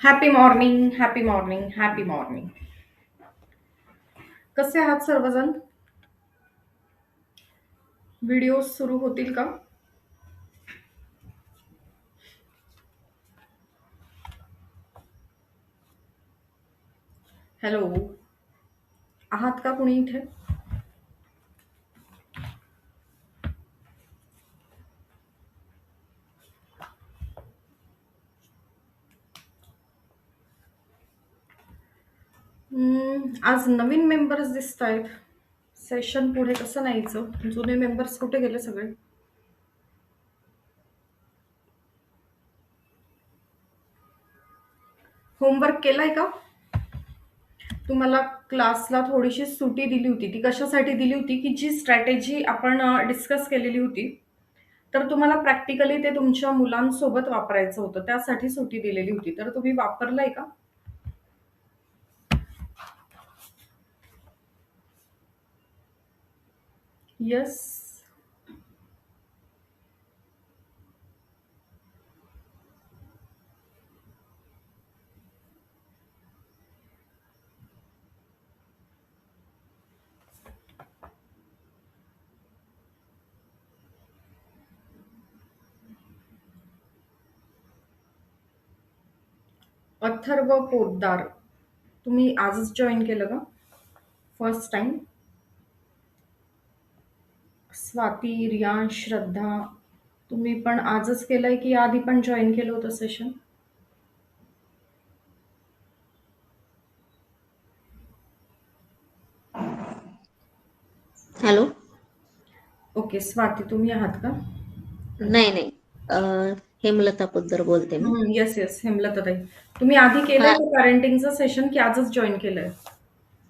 Happy morning, happy morning, happy morning. कसे आहात सर्वजण? व्हिडिओ सुरू होतील का? हॅलो, आहात का कुणी इथे? आज नवीन मेंबर्स दिसत आहेत. सेशन पुढे कसं न्यायचं? जुने मेंबर्स कुठे गेले सगळे? होमवर्क केलाय का? तुम्हाला क्लासला थोडीशी सुटी दिली होती. ती कशासाठी दिली होती, की जी स्ट्रॅटेजी आपण डिस्कस केलेली होती, तर तुम्हाला प्रॅक्टिकली ते तुमच्या मुलांसोबत वापरायचं होतं. त्यासाठी सुटी दिलेली होती. तर तुम्ही वापरलाय का? येस. अथर्व पोद्दार, तुम्ही आजच जॉईन केलं का? First time? स्वाती, रियांश, श्रद्धा, तुम्ही पण आजच केलंय की आधी पण जॉईन केलं होतं सेशन? हॅलो. ओके, स्वाती तुम्ही आहात का? नाही नाही. अ, हेमलता पोद्दार बोलते मी. Yes yes, हेमलताताई. तुम्ही आधी केलंय हा. का पॅरेंटिंगचं सेशन की आजच जॉईन केलंय?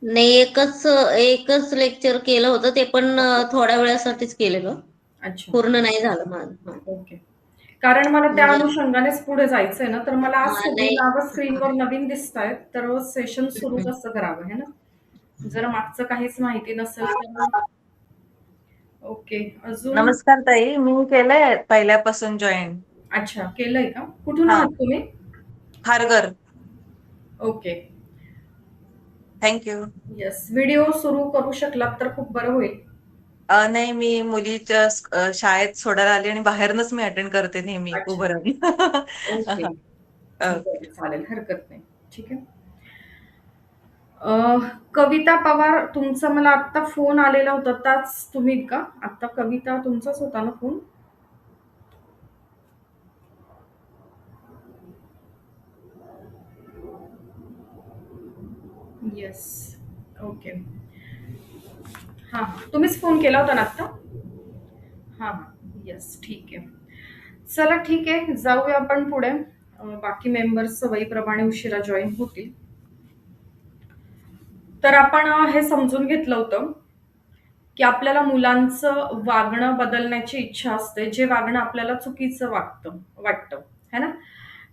नाही, एकच लेक्चर केलं होतं, ते पण थोड्या वेळासाठीच केलेलं. अच्छा. पूर्ण नाही झालं माझं. हा. ओके. कारण मला त्या म्हणजे अनुषंगानेच पुढे जायचंय ना, तर मला आज हा, सगळी नाही. नावं हा. स्क्रीनवर नवीन दिसत आहेत, तर सेशन सुरू हम्म. कसं करावं है ना? जर मागचं काहीच माहिती नसेल तर. ओके, अजून? नमस्कार ताई, मी केलंय पहिल्यापासून जॉईन. अच्छा, केलंय का? कुठून हा. आहात तुम्ही? Kharghar. Okay. Thank you. Yes, video सुरू करू शकलात तर खूप बरं होईल. नाही, मी मुलीच्या शाळेत सोडायला आली आणि बाहेरनच मी अटेंड करते नेहमी अच्छा. उभं राहून. ओके. ओके. बरं, चालेल, हरकत नाही. ठीक आहे. कविता पवार, तुमचा मला आत्ता फोन आलेला होता, त्याच तुम्ही का? आत्ता कविता तुमचाच होता ना फोन? येस. ओके. हां, तुम्हीच फोन केला होता ना आत्ता? हां, हां. येस, ठीक आहे. चला ठीक आहे, जाऊया आपण पुढे. बाकी मेंबर्स सवयीप्रमाणे उशिरा जॉईन होतील. तर आपण हे समजून घेतलं होतं, की आपल्याला मुलांचं वागणं बदलण्याची इच्छा असते, जे वागणं आपल्याला चुकीचं वाटतं, है ना?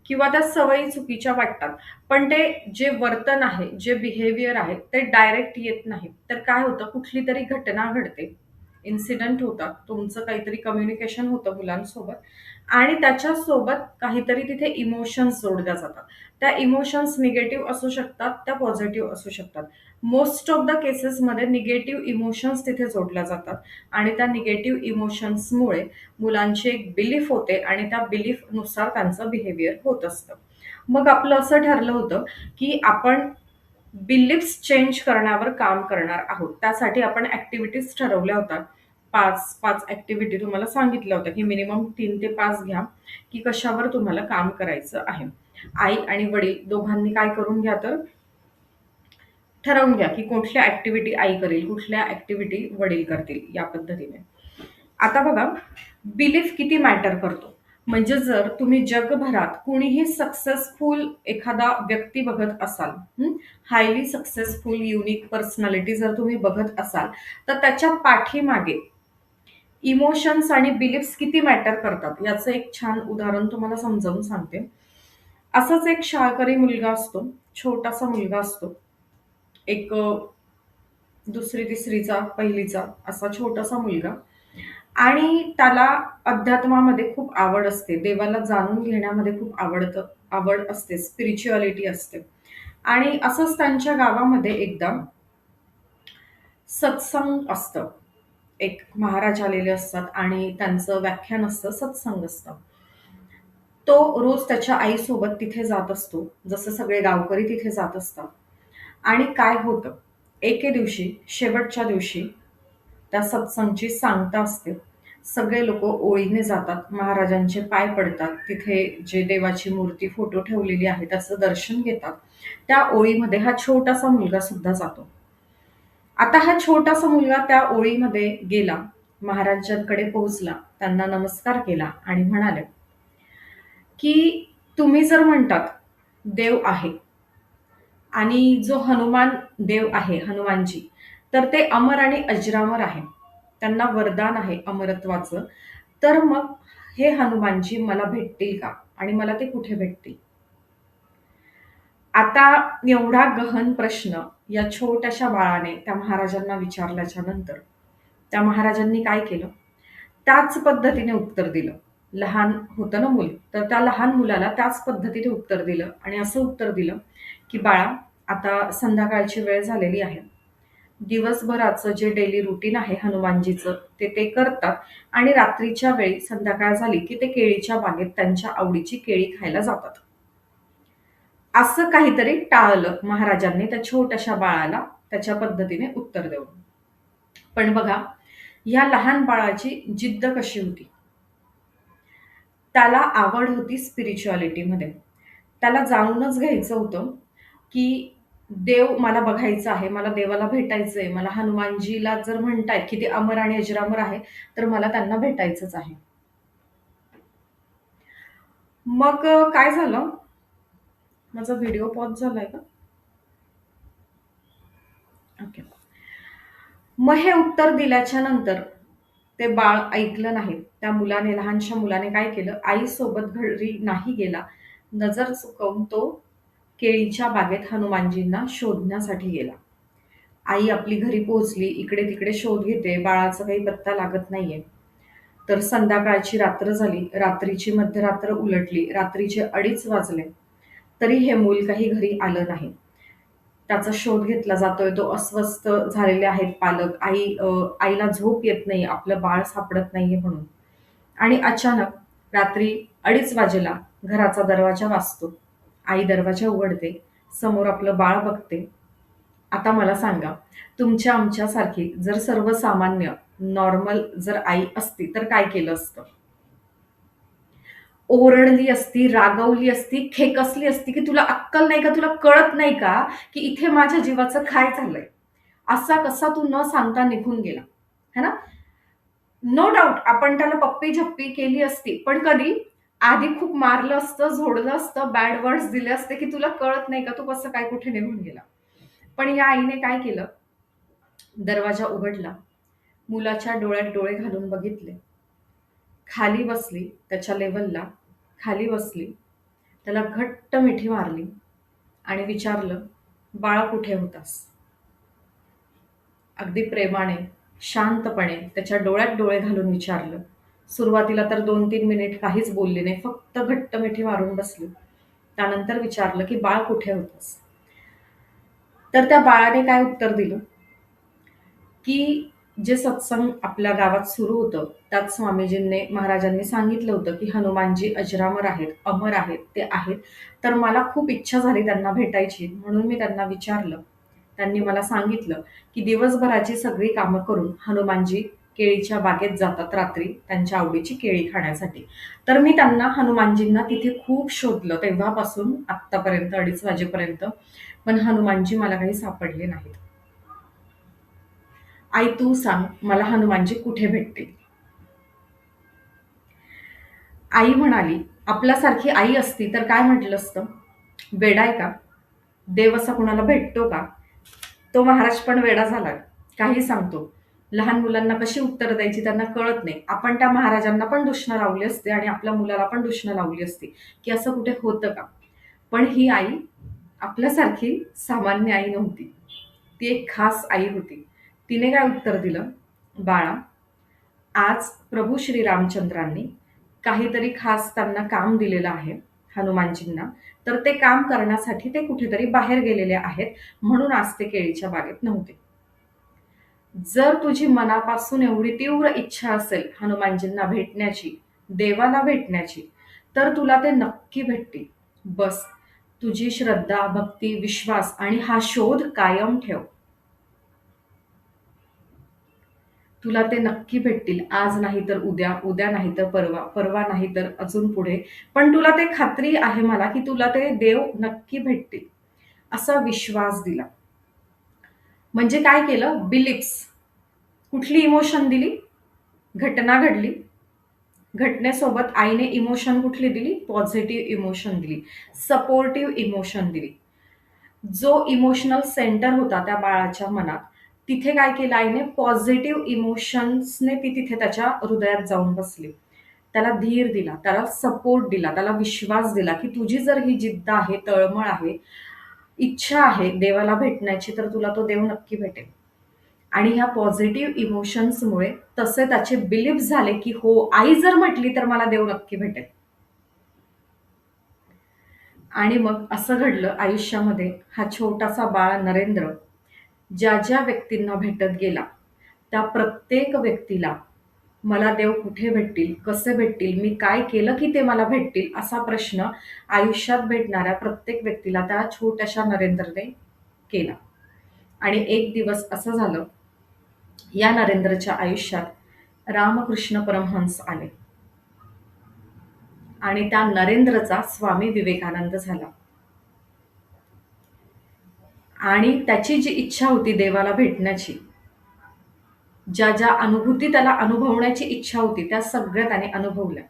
किंवा त्या सवयी चुकीच्या वाटतात. पण ते जे वर्तन आहे, जे बिहेवियर आहे, ते डायरेक्ट येत नाही. तर काय होतं, कुठली तरी घटना घडते, इन्सिडेंट होतात, तुमचं काहीतरी कम्युनिकेशन होतं मुलांसोबत आणि त्याच्यासोबत काहीतरी तिथे इमोशन्स जोडल्या जातात. त्या इमोशन्स निगेटिव्ह असू शकतात, त्या पॉझिटिव्ह असू शकतात. मोस्ट ऑफ द केसेसमध्ये निगेटिव्ह इमोशन्स तिथे जोडल्या जातात आणि त्या निगेटिव्ह इमोशन्समुळे मुलांची एक बिलीफ होते आणि त्या बिलीफनुसार त्यांचं बिहेवियर होत असतं. मग आपलं असं ठरलं होतं, की आपण बिलीफ्स चेंज करण्यावर काम करणार आहोत. त्यासाठी आपण ॲक्टिव्हिटीज ठरवल्या होत्या. 5 ॲक्टिव्हिटी तुम्हाला सांगितल्या होत्या, की मिनिमम 3 ते 5 घ्या, की कशावर तुम्हाला काम करायचं आहे. आई आणि वडील दोघांनी काय करून घ्या तर ठरवून घ्या, की कुठल्या ॲक्टिव्हिटी आई करेल, कुठल्या ॲक्टिव्हिटी वडील करतील या पद्धतीने. आता बघा, बिलीफ किती मॅटर करतो. म्हणजे जर तुम्ही जगभरात कुणीही सक्सेसफुल एखादा व्यक्ती बघत असाल, हायली सक्सेसफुल युनिक पर्सनॅलिटी जर तुम्ही बघत असाल, तर त्याच्या पाठीमागे इमोशन्स आणि बिलीफ्स किती मॅटर करतात याचं एक छान उदाहरण तुम्हाला समजावून सांगते. असाच एक शाळकरी मुलगा असतो, छोटासा मुलगा असतो. एक दुसरी तिसरीचा, पहिलीचा असा छोटासा मुलगा आणि त्याला अध्यात्मामध्ये खूप आवड असते. देवाला जाणून घेण्यामध्ये खूप आवडतं आवड असते, स्पिरिच्युअलिटी असते. आणि असंच त्यांच्या गावामध्ये एकदा सत्संग असतं. एक महाराज आलेले असतात आणि त्यांचं व्याख्यान असतं, सत्संग असतं. तो रोज त्याच्या आईसोबत तिथे जात असतो, जसं सगळे गावकरी तिथे जात असतात. आणि काय होतं, एके दिवशी, शेवटच्या दिवशी त्या सत्संगची सांगता असते. सगळे लोक ओळीने जातात, महाराजांचे पाय पडतात, तिथे जे देवाची मूर्ती, फोटो ठेवलेली आहे त्याचं दर्शन घेतात. त्या ओळीमध्ये हा छोटासा मुलगा सुद्धा जातो. आता हा छोटासा मुलगा त्या ओळीमध्ये गेला, महाराजांकडे पोहोचला, त्यांना नमस्कार केला आणि म्हणाले, की तुम्ही जर म्हणतात देव आहे आणि जो हनुमान देव आहे, हनुमानजी, तर ते अमर आणि अजरामर आहे. त्यांना वरदान आहे अमरत्वाचं. तर मग हे हनुमानजी मला भेटतील का? आणि मला ते कुठे भेटतील? आता एवढा गहन प्रश्न या छोट्याशा बाळाने त्या महाराजांना विचारल्याच्या नंतर त्या महाराजांनी काय केलं? त्याच पद्धतीने उत्तर दिलं. लहान होतं ना मूल, तर त्या लहान मुलाला त्याच पद्धतीने उत्तर दिलं आणि असं उत्तर दिलं, की "बाळा, आता संध्याकाळची वेळ झालेली आहे. दिवसभराचं जे डेली रुटीन आहे हनुमानजीचं, ते करतात आणि रात्रीच्या वेळी संध्याकाळ झाली, की ते केळीच्या बागेत त्यांच्या आवडीची केळी खायला जातात." असं काहीतरी टाळलं महाराजांनी त्या छोट्याशा बाळाला त्याच्या पद्धतीने उत्तर देऊन. पण बघा, ह्या लहान बाळाची जिद्द कशी होती? त्याला आवड होती स्पिरिच्युअलिटीमध्ये. त्याला जाणूनच घ्यायचं होतं, की देव मला बघायचा आहे, मला देवाला भेटायचंय. मला हनुमानजीला जर म्हणतायत, की ते अमर आणि अजरामर आहे, तर मला त्यांना भेटायचंच आहे. मग काय झालं? माझा व्हिडिओ पॉज झालाय का? ओके. मग हे उत्तर दिल्याच्या नंतर ते बाळ ऐकलं नाही. त्या मुलाने, लहानशा मुलाने काय केलं, आईसोबत घरी नाही गेला. नजर चुकवून तो केळीच्या बागेत हनुमानजींना शोधण्यासाठी गेला. आई आपली घरी पोहोचली, इकडे-तिकडे शोध घेते, बाळाचा काही पत्ता लागत नाहीये. तर संध्याकाळची रात्र झाली, रात्रीची मध्यरात्र उलटली, रात्रीचे 2:30 वाजले, तरी हे मूल काही घरी आलं नाही. त्याचा शोध घेतला जातोय, तो अस्वस्थ झालेले आहेत पालक. आईला झोप येत नाही, आपलं बाळ सापडत नाहीये म्हणून. आणि अचानक रात्री 2:30 वाजेला घराचा दरवाजा वाजतो. आई दरवाजा उघडते, समोर आपलं बाळ बघते. आता मला सांगा, तुमच्या आमच्यासारखी जर सर्वसामान्य, नॉर्मल जर आई असती, तर काय केलं असतं? ओरडली असती, रागवली असती, खेकसली असती, की "तुला अक्कल नाही का? तुला कळत नाही का, की इथे माझ्या जीवाचं काय झालंय?" असा कसा तू न सांगता निघून गेला, है ना? नो डाउट आपण त्याला पप्पी-झप्पी केली असती. पण कधी? आधी खूप मारलं असतं, झोडलं असतं, बॅड वर्ड्स दिले असते, की "तुला कळत नाही का? तू कसं काय कुठे निघून गेला?" पण या आईने काय केलं? दरवाजा उघडला, मुलाच्या डोळ्यात डोळे घालून बघितले. खाली बसली, त्याच्या लेव्हलला खाली बसली. त्याला घट्ट मिठी मारली आणि विचारलं, "बाळा कुठे होतास?" अगदी प्रेमाने, शांतपणे त्याच्या डोळ्यात डोळे घालून विचारलं. सुरुवातीला तर 2-3 मिनिट काहीच बोलली नाही. फक्त घट्ट मिठी मारून बसली. त्यानंतर विचारलं, की "बाळ कुठे होतंस?" तर त्या बाळाने काय उत्तर दिलं, की जे सत्संग आपल्या गावात सुरू होतं, त्यात स्वामीजींनी, महाराजांनी सांगितलं होतं, की हनुमानजी अजरामर आहेत, अमर आहेत, ते आहेत. तर मला खूप इच्छा झाली त्यांना भेटायची, म्हणून मी त्यांना विचारलं. त्यांनी मला सांगितलं, की दिवसभराची सगळी कामं करून हनुमानजी केळीच्या बागेत जातात रात्री त्यांच्या आवडीची केळी खाण्यासाठी. तर मी त्यांना, हनुमानजींना तिथे खूप शोधलं तेव्हापासून आत्तापर्यंत 2:30 वाजेपर्यंत. पण हनुमानजी मला काही सापडले नाहीत. आई तू सांग, मला हनुमानजी कुठे भेटतील? आई म्हणाली, आपल्यासारखी आई असती तर काय म्हटलं असतं? वेडा आहे का? देव असा कुणाला भेटतो का? तो महाराज पण वेडा झाला. काही सांगतो. लहान मुलांना कशी उत्तरं द्यायची त्यांना कळत नाही. आपण त्या महाराजांना पण दूषणं लावली असते आणि आपल्या मुलाला पण दूषणं लावली असती, की असं कुठे होतं का? पण ही आई आपल्यासारखी सामान्य आई नव्हती. ती एक खास आई होती. तिने काय उत्तर दिलं, "बाळा, आज प्रभू श्री रामचंद्रांनी काहीतरी खास त्यांना काम दिलेलं आहे. हनुमानजींना, तर ते काम करण्यासाठी ते कुठेतरी बाहेर गेलेले आहेत, म्हणून आज ते केळीच्या बागेत नव्हते. जर तुझी मनापासून एवढी तीव्र इच्छा असेल हनुमानजींना भेटण्याची, देवाला भेटण्याची, तर तुला ते नक्की भेटतील. बस तुझी श्रद्धा, भक्ती, विश्वास आणि हा शोध कायम ठेव. तुला ते नक्की भेटतील. आज नाही तर उद्या, उद्या नाही तर परवा, परवा नाही तर अजून पुढे. पण तुला ते खात्री आहे मला की तुला ते देव नक्की भेटतील. असा विश्वास दिला. म्हणजे काय केलं? बिलीफ्स. कुठली इमोशन दिली? घटना घडली. घटनेसोबत आईने इमोशन कुठली दिली? पॉझिटिव्ह इमोशन दिली. सपोर्टिव्ह इमोशन दिली. जो इमोशनल सेंटर होता त्या बाळाच्या मनात, तिथे काय केलं आईने? पॉझिटिव्ह इमोशन्सने ती तिथे त्याच्या हृदयात जाऊन बसली. त्याला धीर दिला, त्याला सपोर्ट दिला, त्याला विश्वास दिला की तुझी जर ही जिद्द आहे, तळमळ आहे, इच्छा आहे देवाला भेटण्याची, तर तुला तो देव नक्की भेटेल. आणि ह्या पॉझिटिव्ह इमोशन्समुळे तसे त्याचे बिलीफ झाले की हो, आई जर म्हटली तर मला देव नक्की भेटेल. आणि मग असं घडलं आयुष्यामध्ये. हा छोटासा बाळ नरेंद्र ज्या ज्या व्यक्तींना भेटत गेला, त्या प्रत्येक व्यक्तीला मला देव कुठे भेटतील, कसे भेटतील, मी काय केलं की ते मला भेटतील, असा प्रश्न आयुष्यात भेटणाऱ्या प्रत्येक व्यक्तीला त्या छोट्याशा नरेंद्रने केला. आणि एक दिवस असं झालं, या नरेंद्रच्या आयुष्यात रामकृष्ण परमहंस आले आणि त्या नरेंद्रचा स्वामी विवेकानंद झाला. आणि त्याची जी इच्छा होती देवाला भेटण्याची, ज्या ज्या अनुभूती त्याला अनुभवण्याची इच्छा होती, त्या सगळ्या त्याने अनुभवल्या.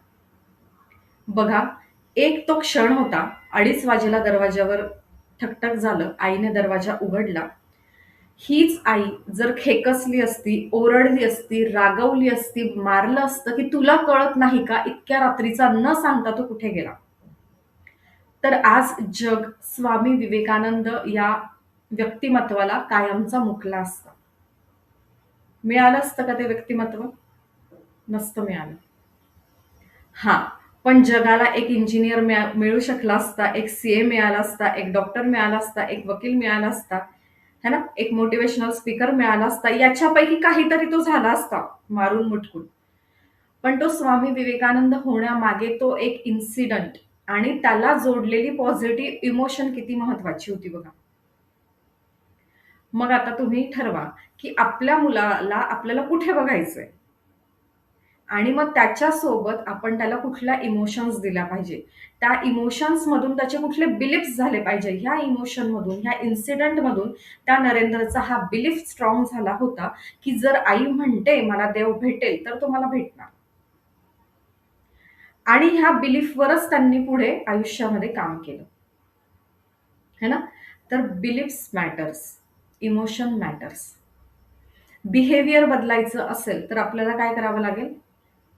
बघा, एक तो क्षण होता. 2:30 वाजेला दरवाज्यावर ठकठक झालं. आईने दरवाजा उघडला. हीच आई जर खेकसली असती, ओरडली असती, रागवली असती, मारलं असतं की तुला कळत नाही का इतक्या रात्रीचा न सांगता तो कुठे गेला, तर आज जग स्वामी विवेकानंद या व्यक्तिमत्वाला कायमचा मुकला असता. मिळालं असतं का ते व्यक्तिमत्व? नसतं मिळालं. हा, पण जगाला एक इंजिनियर मिळू शकला असता, एक सीए मिळाला असता, एक डॉक्टर मिळाला असता, एक वकील मिळाला असता, है ना, एक मोटिवेशनल स्पीकर मिळाला असता. याच्यापैकी काहीतरी तो झाला असता मारून मुटकून. पण तो स्वामी विवेकानंद होण्यामागे तो एक इन्सिडंट आणि त्याला जोडलेली पॉझिटिव्ह इमोशन किती महत्वाची होती बघा. मग आता तुम्ही ठरवा की आपल्या मुलाला आपल्याला कुठे बघायचंय आणि मग त्याच्यासोबत आपण त्याला कुठल्या इमोशन्स दिल्या पाहिजे, त्या इमोशन्स मधून त्याचे कुठले बिलीफ्स झाले पाहिजे. ह्या इमोशन मधून, ह्या इन्सिडेंट मधून त्या नरेंद्रचा हा बिलीफ स्ट्रॉंग झाला होता की जर आई म्हणते मला देव भेटेल तर तो मला भेटणार. आणि ह्या बिलीफवरच त्यांनी पुढे आयुष्यामध्ये काम केलं, है ना. तर beliefs matters, emotion matters. Behaviour बदलायचं असेल तर आपल्याला काय करावं लागेल?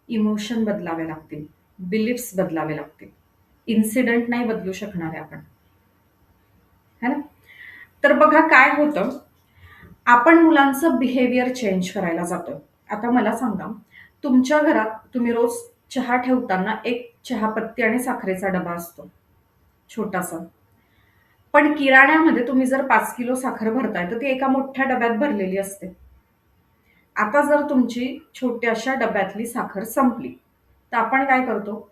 इमोशन बदलावे लागतील, बिलीफ्स बदलावे लागतील. इन्सिडेंट नाही बदलू शकणार आहे आपण, है ना. तर बघा काय होतं, आपण मुलांचं बिहेवियर चेंज करायला जातो. आता मला सांगा, तुमच्या घरात तुम्ही रोज चहा ठेवताना एक चहापत्ती आणि साखरेचा डबा असतो, छोटासा. पण किराण्यामध्ये तुम्ही जर 5 किलो साखर भरताय तर ती एका मोठ्या डब्यात भरलेली असते. आता जर तुमची छोट्याशा डब्यातली साखर संपली तर आपण काय करतो?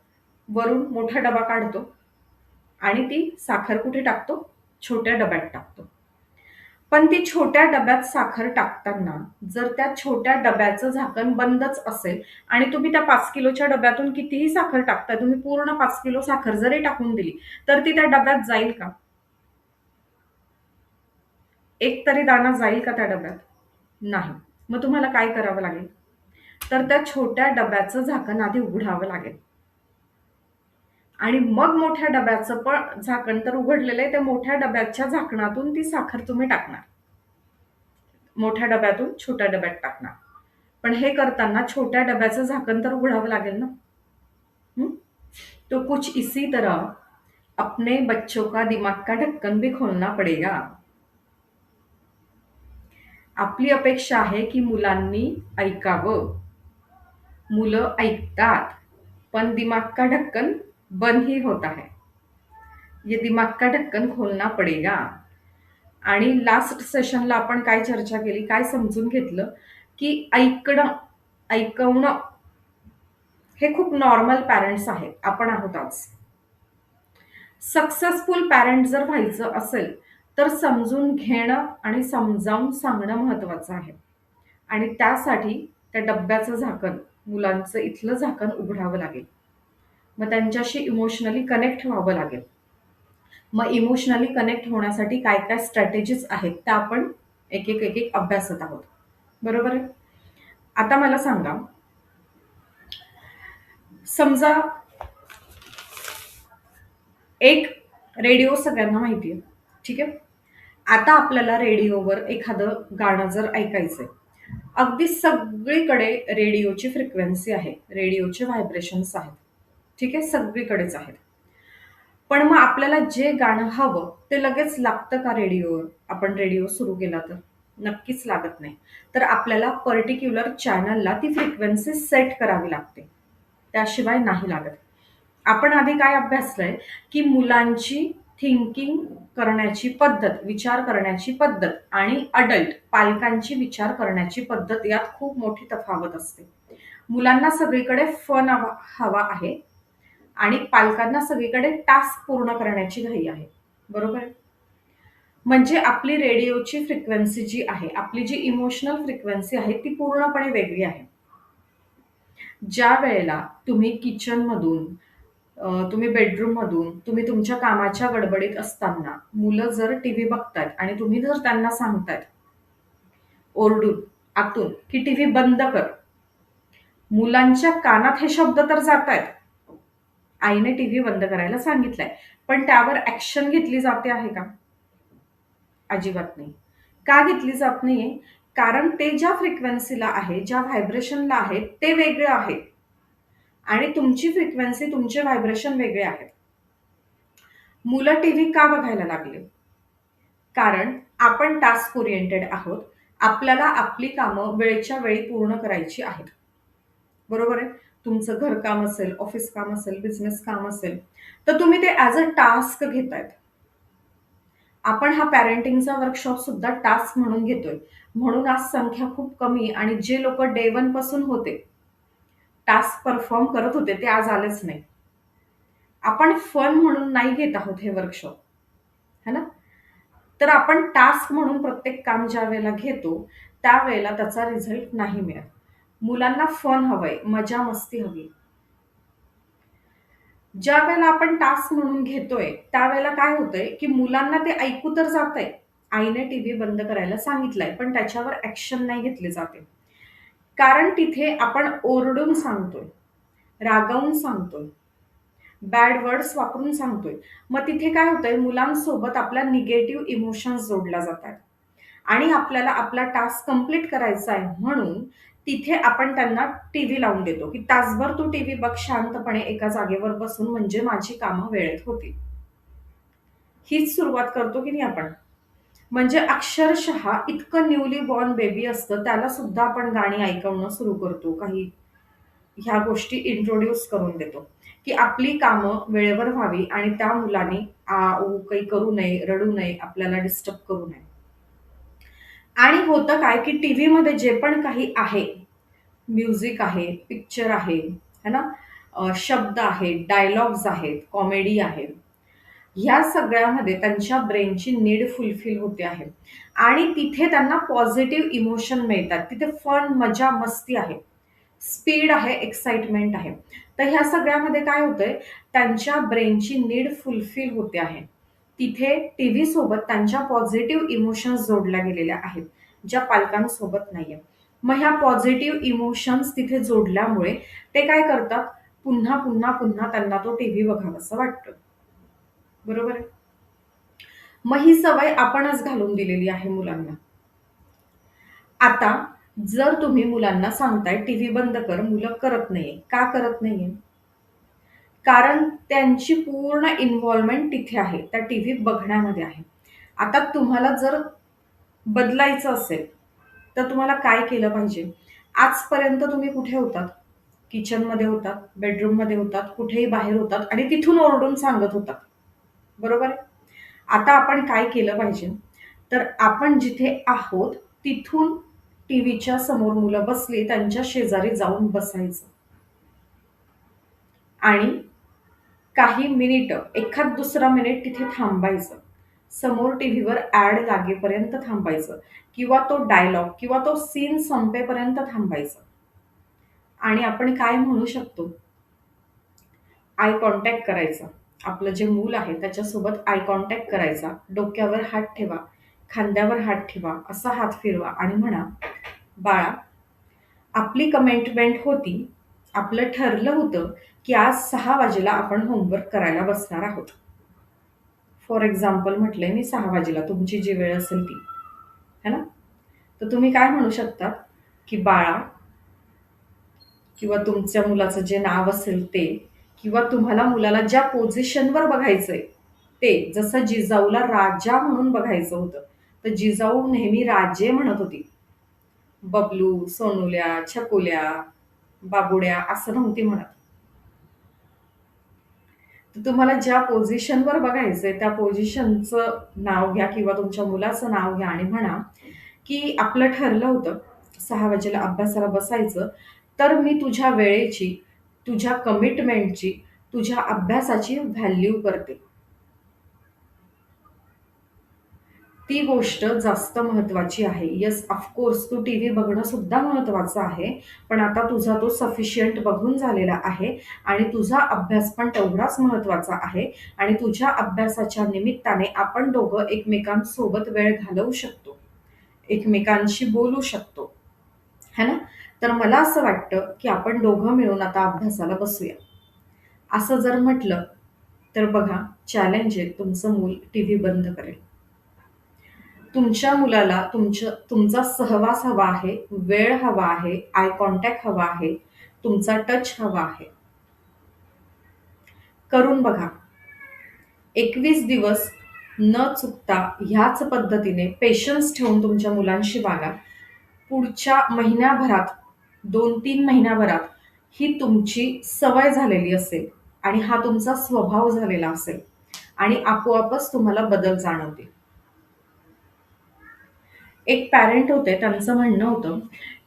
वरून मोठा डबा काढतो आणि ती साखर कुठे टाकतो? छोट्या डब्यात टाकतो. पण ती छोट्या डब्यात साखर टाकताना जर त्या छोट्या डब्याचं झाकण बंदच असेल आणि तुम्ही त्या 5 किलोच्या डब्यातून कितीही साखर टाकताय, तुम्ही पूर्ण 5 किलो साखर जरी टाकून दिली तर ती त्या डब्यात जाईल का? एक तरी दाणा जाईल का त्या डब्यात? नाही. मग तुम्हाला काय करावं लागेल? तर त्या छोट्या डब्याचं झाकण आधी उघडावं लागेल आणि मग मोठ्या डब्याचं पण झाकण तर उघडलेलं आहे, त्या मोठ्या डब्याच्या झाकणातून ती साखर तुम्ही टाकणार. मोठ्या डब्यातून छोट्या डब्यात टाकणार. पण हे करताना छोट्या डब्याचं झाकण तर उघडावं लागेल ना. तो कुछ इसी तरह अपने बच्चों का दिमाग का ढक्कन भी खोलना पडेगा. आपली अपेक्षा आहे की मुलांनी ऐकावं. मुलं ऐकतात, पण दिमाग का ढक्कन बंद ही होत आहे. ये दिमाग का ढक्कन खोलना पडेगा. आणि लास्ट सेशनला आपण काय चर्चा केली, काय समजून घेतलं, की ऐकवणं हे खूप नॉर्मल पॅरेंट्स आहेत. आपण आहोत आज. सक्सेसफुल पॅरेंट जर व्हायचं असेल, तर समजून घेणं आणि समजावून सांगणं महत्वाचं आहे. आणि त्यासाठी त्या डब्याचं झाकण, मुलांचं इथलं झाकण उघडावं लागेल. मग त्यांच्याशी इमोशनली कनेक्ट व्हावं लागेल. मग इमोशनली कनेक्ट होण्यासाठी काय काय स्ट्रॅटेजीज आहेत त्या आपण एक अभ्यासत आहोत. बरोबर आहे. आता मला सांगा, समजा एक रेडिओ सगळ्यांना माहिती आहे. ठीक आहे. आता आपल्याला रेडिओवर एखादं गाणं जर ऐकायचंय, अगदी सगळीकडे रेडिओची फ्रिक्वेन्सी आहे, रेडिओचे व्हायब्रेशन्स आहेत. ठीक आहे. सगळीकडेच आहेत. पण मग आपल्याला जे गाणं हवं ते लगेच लागतं का रेडिओवर? आपण रेडिओ सुरू केला तर नक्कीच लागत नाही. तर आपल्याला पर्टिक्युलर चॅनलला ती फ्रिक्वेन्सी सेट करावी लागते, त्याशिवाय नाही लागत. आपण आधी काय अभ्यासलंय, की मुलांची थिंकिंग करण्याची पद्धत, विचार करण्याची पद्धत आणि अडल्ट पालकांची विचार करण्याची पद्धत यात खूप मोठी तफावत असते. मुलांना सगळीकडे फन हवा आहे आणि पालकांना सगळीकडे टास्क पूर्ण करण्याची घाई आहे. बरोबर आहे. म्हणजे आपली रेडिओची फ्रिक्वेन्सी जी आहे, आपली जी इमोशनल फ्रिक्वेन्सी आहे ती पूर्णपणे वेगळी आहे. ज्या वेळेला तुम्ही किचनमधून, तुम्ही बेडरूममधून, तुम्ही तुमच्या कामाच्या गडबडीत असताना मुलं जर टीव्ही बघतायत आणि तुम्ही जर त्यांना सांगतायत ओरडून आतून, की टीव्ही बंद कर. मुलांच्या कानात हे शब्द तर जातायत. आईने टीव्ही बंद करायला सांगितलंय. पण त्यावर ॲक्शन घेतली जाते आहे का? अजिबात नाही. का घेतली जात नाहीये? कारण ते ज्या फ्रिक्वेन्सीला आहे, ज्या व्हायब्रेशनला आहे ते वेगळं आहे. आणि तुमची फ्रिक्वेन्सी, तुमचे व्हायब्रेशन वेगळे आहेत. मुलं टीव्ही का बघायला लागले? कारण आपण टास्क ओरिएंटेड आहोत. आपल्याला आपली कामं वेळच्या वेळी पूर्ण करायची आहेत. बरोबर आहे. तुमचं घरकाम असेल, ऑफिस काम असेल, बिझनेस काम असेल, तर तुम्ही ते ॲज अ टास्क घेतायत. आपण हा पॅरेंटिंगचा वर्कशॉप सुद्धा टास्क म्हणून घेतोय. म्हणून आज संख्या खूप कमी आणि जे लोक डे 1 पासून होते, टास्क परफॉर्म करत होते, ते आज आलेच नाही. आपण फन म्हणून नाही घेत आहोत हे वर्कशॉप, है ना? तर आपण टास्क म्हणून प्रत्येक काम ज्या वेळेला घेतो, त्यावेळेला त्याचा रिझल्ट नाही मिळत. मुलांना फन हवंय, मजा मस्ती हवी. ज्या वेळेला आपण टास्क म्हणून घेतोय, त्यावेळेला काय होतंय, की मुलांना ते ऐकू तर जातंय. आईने टीव्ही बंद करायला सांगितलंय, पण त्याच्यावर ॲक्शन नाही घेतली जाते. कारण तिथे आपण ओरडून सांगतोय, रागावून सांगतोय, बॅड वर्ड्स वापरून सांगतोय. मग तिथे काय होतंय, मुलांसोबत आपल्या निगेटिव्ह इमोशन्स जोडल्या जातात. आणि आपल्याला आपला टास्क कंप्लीट करायचा आहे म्हणून तिथे आपण त्यांना टीव्ही लावून देतो, की तासभर तू टीव्ही बघ शांतपणे एका जागेवर बसून, म्हणजे माझी कामं वेळेत होतील. हीच सुरुवात करतो की नाही आपण? म्हणजे अक्षरशः इतकं न्यूली बॉर्न बेबी असतं, त्याला सुद्धा आपण गाणी ऐकवणं सुरू करतो. काही ह्या गोष्टी इंट्रोड्यूस करून देतो, की आपली कामं वेळेवर व्हावी आणि त्या मुलाने आ, ऊ काही करू नये, रडू नये, आपल्याला डिस्टर्ब करू नये. आणि होतं काय, की टीव्हीमध्ये जे पण काही आहे, म्युझिक आहे, पिक्चर आहे, है ना? शब्द आहेत, डायलॉग्स आहेत, कॉमेडी आहे. ह्या सगळ्यामध्ये त्यांच्या ब्रेनची नीड फुलफिल होते आहे. आणि तिथे त्यांना पॉझिटिव्ह इमोशन मिळतात. तिथे फन, मजा, मस्ती आहे. स्पीड आहे, एक्साइटमेंट आहे. तर ह्या सगळ्यामध्ये काय होतंय, त्यांच्या ब्रेनची नीड फुलफिल होते आहे. तिथे टीव्ही सोबत त्यांच्या पॉझिटिव्ह इमोशन्स जोडल्या गेलेल्या आहेत, ज्या पालकांसोबत नाहीये. मग ह्या पॉझिटिव्ह इमोशन्स तिथे जोडल्यामुळे ते काय करतात, पुन्हा पुन्हा पुन्हा त्यांना तो टीव्ही बघावासा वाटतो. बरोबर आहे. मग ही सवय आपणच घालून दिलेली आहे मुलांना. आता जर तुम्ही मुलांना सांगताय टीव्ही बंद कर, मुलं करत नाहीये. का करत नाहीये? कारण त्यांची पूर्ण इन्व्हॉल्वमेंट तिथे आहे, त्या टीव्ही बघण्यामध्ये आहे. आता तुम्हाला जर बदलायचं असेल, तर तुम्हाला काय केलं पाहिजे? आजपर्यंत तुम्ही कुठे होतात? किचनमध्ये होतात, बेडरूममध्ये होतात, कुठेही बाहेर होतात आणि तिथून ओरडून सांगत होतात. बरोबर आहे? आता आपण काय केलं पाहिजे, तर आपण जिथे आहोत तिथून टीव्हीच्या समोर मुलं बसली त्यांच्या शेजारी जाऊन बसायचं आणि काही मिनिटं, एखाद दुसरा मिनिट तिथे थांबायचं. समोर टीव्हीवर ॲड लागेपर्यंत थांबायचं किंवा तो डायलॉग किंवा तो सीन संपेपर्यंत थांबायचं. आणि आपण काय म्हणू शकतो, आय कॉन्टॅक्ट करायचा. आपलं जे मूल आहे त्याच्यासोबत आय कॉन्टॅक्ट करायचा. डोक्यावर हात ठेवा, खांद्यावर हात ठेवा, असा हात फिरवा आणि म्हणा, "बाळा, आपली कमिटमेंट होती, आपलं ठरलं होतं, की आज 6 वाजेला आपण होमवर्क करायला बसणार आहोत." फॉर एक्झाम्पल म्हटलंय मी 6 वाजेला, तुमची जी वेळ असेल ती. है ना? तर तुम्ही काय म्हणू शकता, की "बाळा" किंवा तुमच्या मुलाचं जे नाव असेल ते किंवा तुम्हाला मुलाला ज्या पोझिशनवर बघायचंय ते. जसं जिजाऊला राजा म्हणून बघायचं होतं, तर जिजाऊ नेहमी राजे म्हणत होती. बबलू, सोनुल्या, छकुल्या, बाबुड्या असं नव्हती म्हणत. तर तुम्हाला ज्या पोझिशनवर बघायचंय त्या पोझिशनचं नाव घ्या किंवा तुमच्या मुलाचं नाव घ्या आणि म्हणा, की आपलं ठरलं होतं 6 वाजेला अभ्यासाला बसायचं, तर मी तुझ्या वेळेची, तुझ्या कमिटमेंटची, तुझ्या अभ्यासाची व्हॅल्यू करते. ती गोष्ट जास्त महत्त्वाची आहे. येस, ऑफकोर्स तू टीव्ही बघणं सुद्धा महत्त्वाचं आहे. पण आता तुझा तो सफिशियंट बघून झालेला आहे आणि तुझा अभ्यास पण तेवढाच महत्त्वाचा आहे आणि तुझ्या अभ्यासाच्या निमित्ताने आपण दोघं एकमेकांसोबत वेळ घालवू शकतो. एकमेकांशी बोलू शकतो. है ना? तर मला असं वाटतं, की आपण दोघं मिळून आता अभ्यासाला बसूया. असं जर म्हटलं, तर बघा चॅलेंज आहे, तुमचं मूल टीव्ही बंद करेल. तुमच्या मुलाला तुमचा सहवास हवा आहे, वेळ हवा आहे, आय कॉन्टॅक्ट हवा आहे, तुमचा टच हवा आहे. करून बघा. 21 दिवस न चुकता ह्याच पद्धतीने पेशन्स ठेवून तुमच्या मुलांशी वागा. पुढच्या महिन्याभरात, 2-3 महिन्याभरात ही तुमची सवय झालेली असेल आणि हा तुमचा स्वभाव झालेला असेल आणि आपोआपच तुम्हाला बदल जाणवतील. एक पॅरेंट होते, त्यांचं म्हणणं होतं,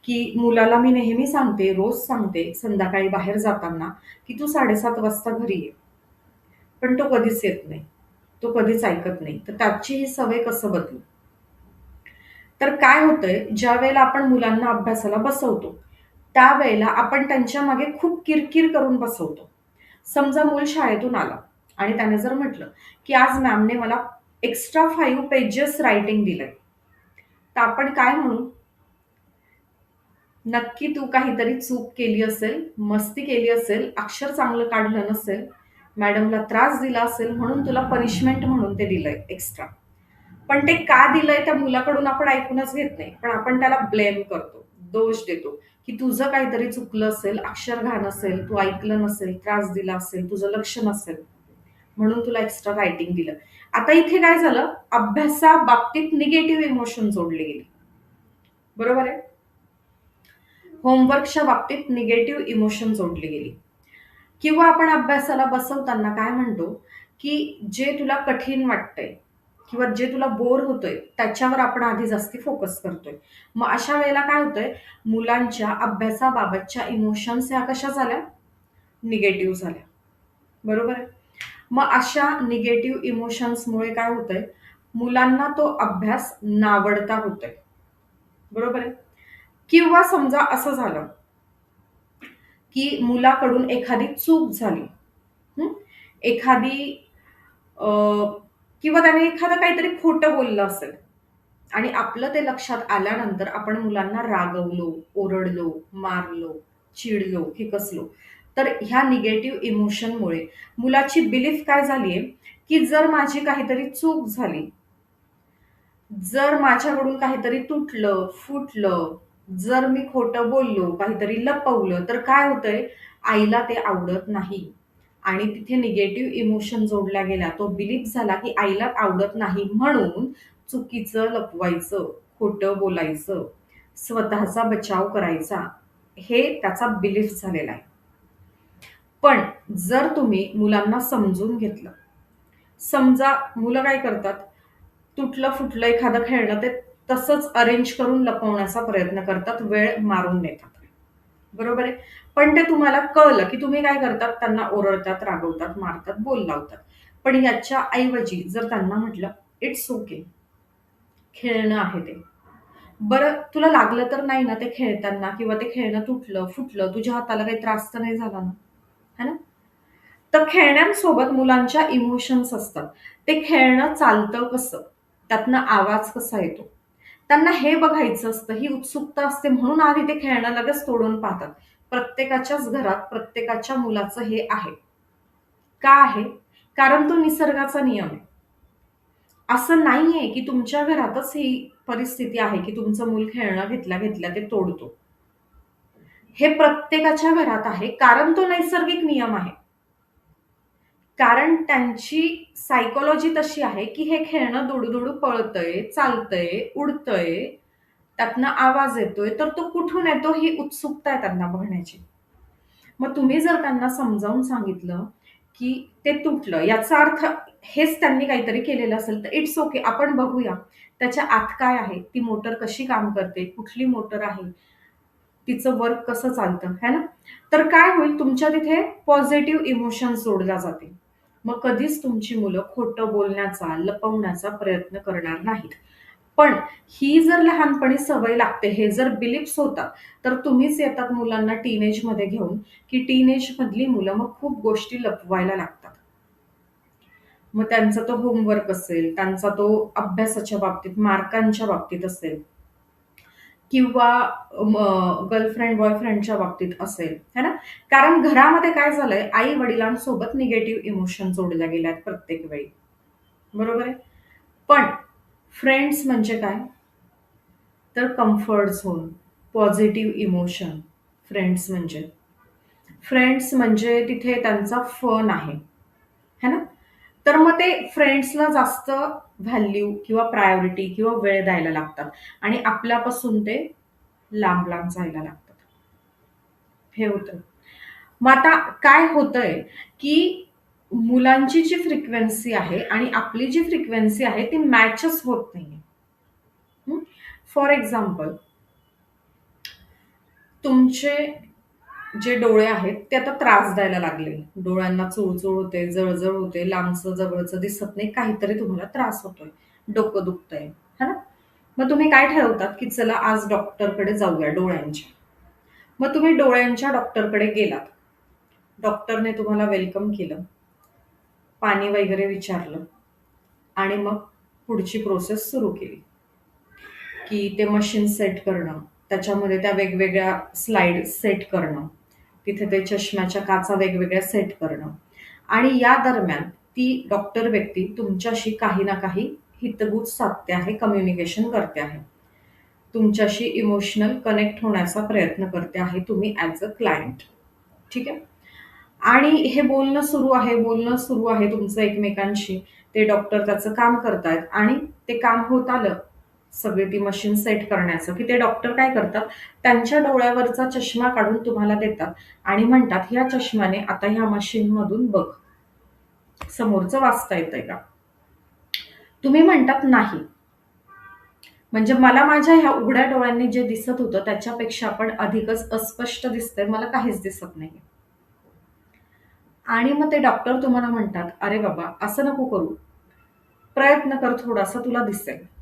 की मुलाला मी नेहमी सांगते, रोज सांगते संध्याकाळी बाहेर जाताना, की "तू 7:30 वाजता घरी ये." पण तो कधीच येत नाही. तो कधीच ऐकत नाही. तर त्याची ही सवय कसं बदलू? तर काय होतंय, ज्यावेळेला आपण मुलांना अभ्यासाला बसवतो, त्यावेळेला आपण त्यांच्या मागे खूप किरकिर करून बसवतो. समजा मूल शाळेतून आला आणि त्याने जर म्हटलं, की "आज मॅमने मला एक्स्ट्रा 5 पेजेस रायटिंग दिलंय." तर आपण काय म्हणू? नक्की तू काहीतरी चूक केली असेल, मस्ती केली असेल, अक्षर चांगलं काढलं नसेल, मॅडमला त्रास दिला असेल म्हणून तुला पनिशमेंट म्हणून ते दिलंय एक्स्ट्रा. पण ते का दिलंय त्या मुलाकडून आपण ऐकूनच घेत नाही. पण आपण त्याला ब्लेम करतो, दोष देतो, की तुझं काहीतरी चुकलं असेल, अक्षर घाण असेल, तू ऐकलं नसेल, त्रास दिला असेल, तुझं लक्ष नसेल, म्हणून तुला एक्स्ट्रा रायटिंग दिलं. आता इथे काय झालं? अभ्यासाबाबतीत निगेटिव्ह इमोशन जोडले गेले. बरोबर आहे? होमवर्कच्या बाबतीत निगेटिव्ह इमोशन जोडली गेली. किंवा आपण अभ्यासाला बसवताना काय म्हणतो, की जे तुला कठीण वाटतंय किंवा जे तुला बोर होतंय, त्याच्यावर आपण आधी जास्ती फोकस करतोय. मग अशा वेळेला काय होतंय, मुलांच्या अभ्यासाबाबतच्या इमोशन्स ह्या कशा झाल्या? निगेटिव्ह झाल्या. बरोबर आहे? मग अशा निगेटिव्ह इमोशन्समुळे काय होतंय, मुलांना तो अभ्यास नावडता होतोय. बरोबर आहे? किंवा समजा असं झालं, की मुलाकडून एखादी चूक झाली. हं? एखादी अ, किंवा त्याने एखादं काहीतरी खोटं बोललं असेल आणि आपलं ते लक्षात आल्यानंतर आपण मुलांना रागवलो, ओरडलो, मारलो, चिडलो, हिकसलो. तर ह्या निगेटिव्ह इमोशनमुळे मुलाची बिलीफ काय झालीये, की जर माझी काहीतरी चूक झाली, जर माझ्याकडून काहीतरी तुटलं, फुटलं, जर मी खोटं बोललो, काहीतरी लपवलं, तर काय होतंय, आईला ते आवडत नाही. आणि तिथे निगेटिव्ह इमोशन जोडला गेला. तो बिलीफ झाला, की आईला आवडत नाही म्हणून चुकीचं लपवायचं, खोटं बोलायचं, स्वतःचा बचाव करायचा, हे त्याचा बिलीफ झालेला आहे. पण जर तुम्ही मुलांना समजून घेतलं, समजा मुलं काय करतात, तुटलं फुटलं एखादं खेळणं ते तसंच अरेंज करून लपवण्याचा प्रयत्न करतात, वेळ मारून नेतात. बरोबर आहे. पण ते तुम्हाला कळलं, की तुम्ही काय करतात, त्यांना ओरडतात, रागवतात, मारतात, बोल लावतात. पण याच्या ऐवजी जर त्यांना म्हटलं, "इट्स ओके, खेळणं आहे ते. बरं तुला लागलं तर नाही ना ते खेळताना किंवा ते खेळणं तुटलं, फुटलं, तुझ्या हाताला काही त्रास तर नाही झाला ना?" है ना? तर खेळण्यांसोबत मुलांच्या इमोशन्स असतात. ते खेळणं चालतं कसं? त्यातनं आवाज कसा येतो? त्यांना हे बघायचं असतं, ही उत्सुकता असते म्हणून आधी ते खेळणं लगेच तोडून पाहतात. प्रत्येकाच्याच घरात प्रत्येकाच्या मुलाचं हे आहे. का आहे? कारण तो निसर्गाचा नियम आहे. असं नाहीये, की तुमच्या घरातच ही परिस्थिती आहे, की तुमचं मूल खेळणं घेतल्या-घेतल्या ते तोडतो. हे प्रत्येकाच्या घरात आहे, कारण तो नैसर्गिक नियम आहे. कारण त्यांची सायकॉलॉजी तशी आहे, की हे खेळणं दुडू-दुडू पळतंय, चालतंय, उडतंय, त्यातनं आवाज येतोय, तर तो कुठून येतो ही उत्सुकता आहे त्यांना बघण्याची. मग तुम्ही जर त्यांना समजावून सांगितलं, की ते तुटलं, याचा अर्थ हेच त्यांनी काहीतरी केलेलं असेल, तर इट्स ओके आपण बघूया. त्याच्या आत काय आहे? ती मोटर कशी काम करते? कुठली मोटर आहे? तिचं वर्क कसं चालतं, है ना? तर काय होईल तुमच्या तिथे पॉझिटिव्ह इमोशन्स जोडल्या जातील. मग कधीच तुमची मुलं खोटं बोलण्याचा, लपवण्याचा प्रयत्न करणार नाहीत. पण ही जर लहानपणी सवय लागते, हे जर बिलीफ्स होतात, तर तुम्हीच येतात मुलांना टीनेजमध्ये घेऊन, की टीनेजमधली मुलं मग खूप गोष्टी लपवायला लागतात. मग त्यांचा तो होमवर्क असेल, त्यांचा तो अभ्यासाच्या बाबतीत, मार्कांच्या बाबतीत असेल किंवा गर्लफ्रेंड, बॉयफ्रेंडच्या बाबतीत असेल, है ना? कारण घरामध्ये काय झालंय, आई-वडिलांसोबत निगेटिव्ह इमोशन जोडल्या गेल्या आहेत प्रत्येक वेळी. बरोबर आहे? पण फ्रेंड्स म्हणजे काय? तर comfort zone, positive emotion friends म्हणजे. फ्रेंड्स म्हणजे तिथे त्यांचा फन आहे, है ना? तर मग ते फ्रेंड्सला जास्त व्हॅल्यू किंवा प्रायोरिटी किंवा वेळ द्यायला लागतात आणि आपल्यापासून ते लांब-लांब जायला लागतात. हे होतं. मग आता काय होतंय, की मुलांची जी फ्रिक्वेन्सी आहे आणि आपली जी फ्रिक्वेन्सी आहे ती मॅचच होत नाहीये. फॉर एक्झाम्पल तुमचे जे डोळे आहेत ते आता त्रास द्यायला लागले. डोळ्यांना चुळचुळ होते, जळजळ होते, लांबचं जवळचं दिसत नाही, काहीतरी तुम्हाला त्रास होतोय, डोकं दुखतंय, है ना? मग तुम्ही काय ठरवतात, की चला आज डॉक्टरकडे जाऊया डोळ्यांच्या. मग तुम्ही डोळ्यांच्या डॉक्टरकडे गेलात. डॉक्टरने तुम्हाला वेलकम केलं, पाणी वगैरे विचारलं आणि मग पुढची प्रोसेस सुरू केली, की ते मशीन सेट करणं, त्याच्यामध्ये त्या वेगवेगळ्या स्लाईड सेट करणं, तिथे ते चष्म्याच्या काचा वेगवेगळ्या सेट करणं आणि या दरम्यान ती डॉक्टर व्यक्ती तुमच्याशी काही ना काही हितगुज साधते आहे, कम्युनिकेशन करते आहे. तुमच्याशी इमोशनल कनेक्ट होण्याचा प्रयत्न करते आहे तुम्ही ॲज अ क्लायंट. ठीक आहे? आणि हे बोलणं सुरू आहे तुमचं एकमेकांशी. ते डॉक्टर त्याचं काम करतायत आणि ते काम होत आलं, सगळी ती मशीन सेट करण्याचं, की ते डॉक्टर काय करतात, त्यांच्या डोळ्यावरचा चष्मा काढून तुम्हाला देतात आणि म्हणतात, "ह्या चष्म्याने आता ह्या मशीनमधून बघ, समोरचं वाचता येतंय का?" तुम्ही म्हणतात, "नाही." म्हणजे मला माझ्या ह्या उघड्या डोळ्यांनी जे दिसत होतं त्याच्यापेक्षा पण अधिकच अस्पष्ट दिसतंय, मला काहीच दिसत नाहीये. आणि मग ते डॉक्टर तुम्हाला म्हणतात, "अरे बाबा, असं नको करू. प्रयत्न कर थोडासा, तुला दिसेल."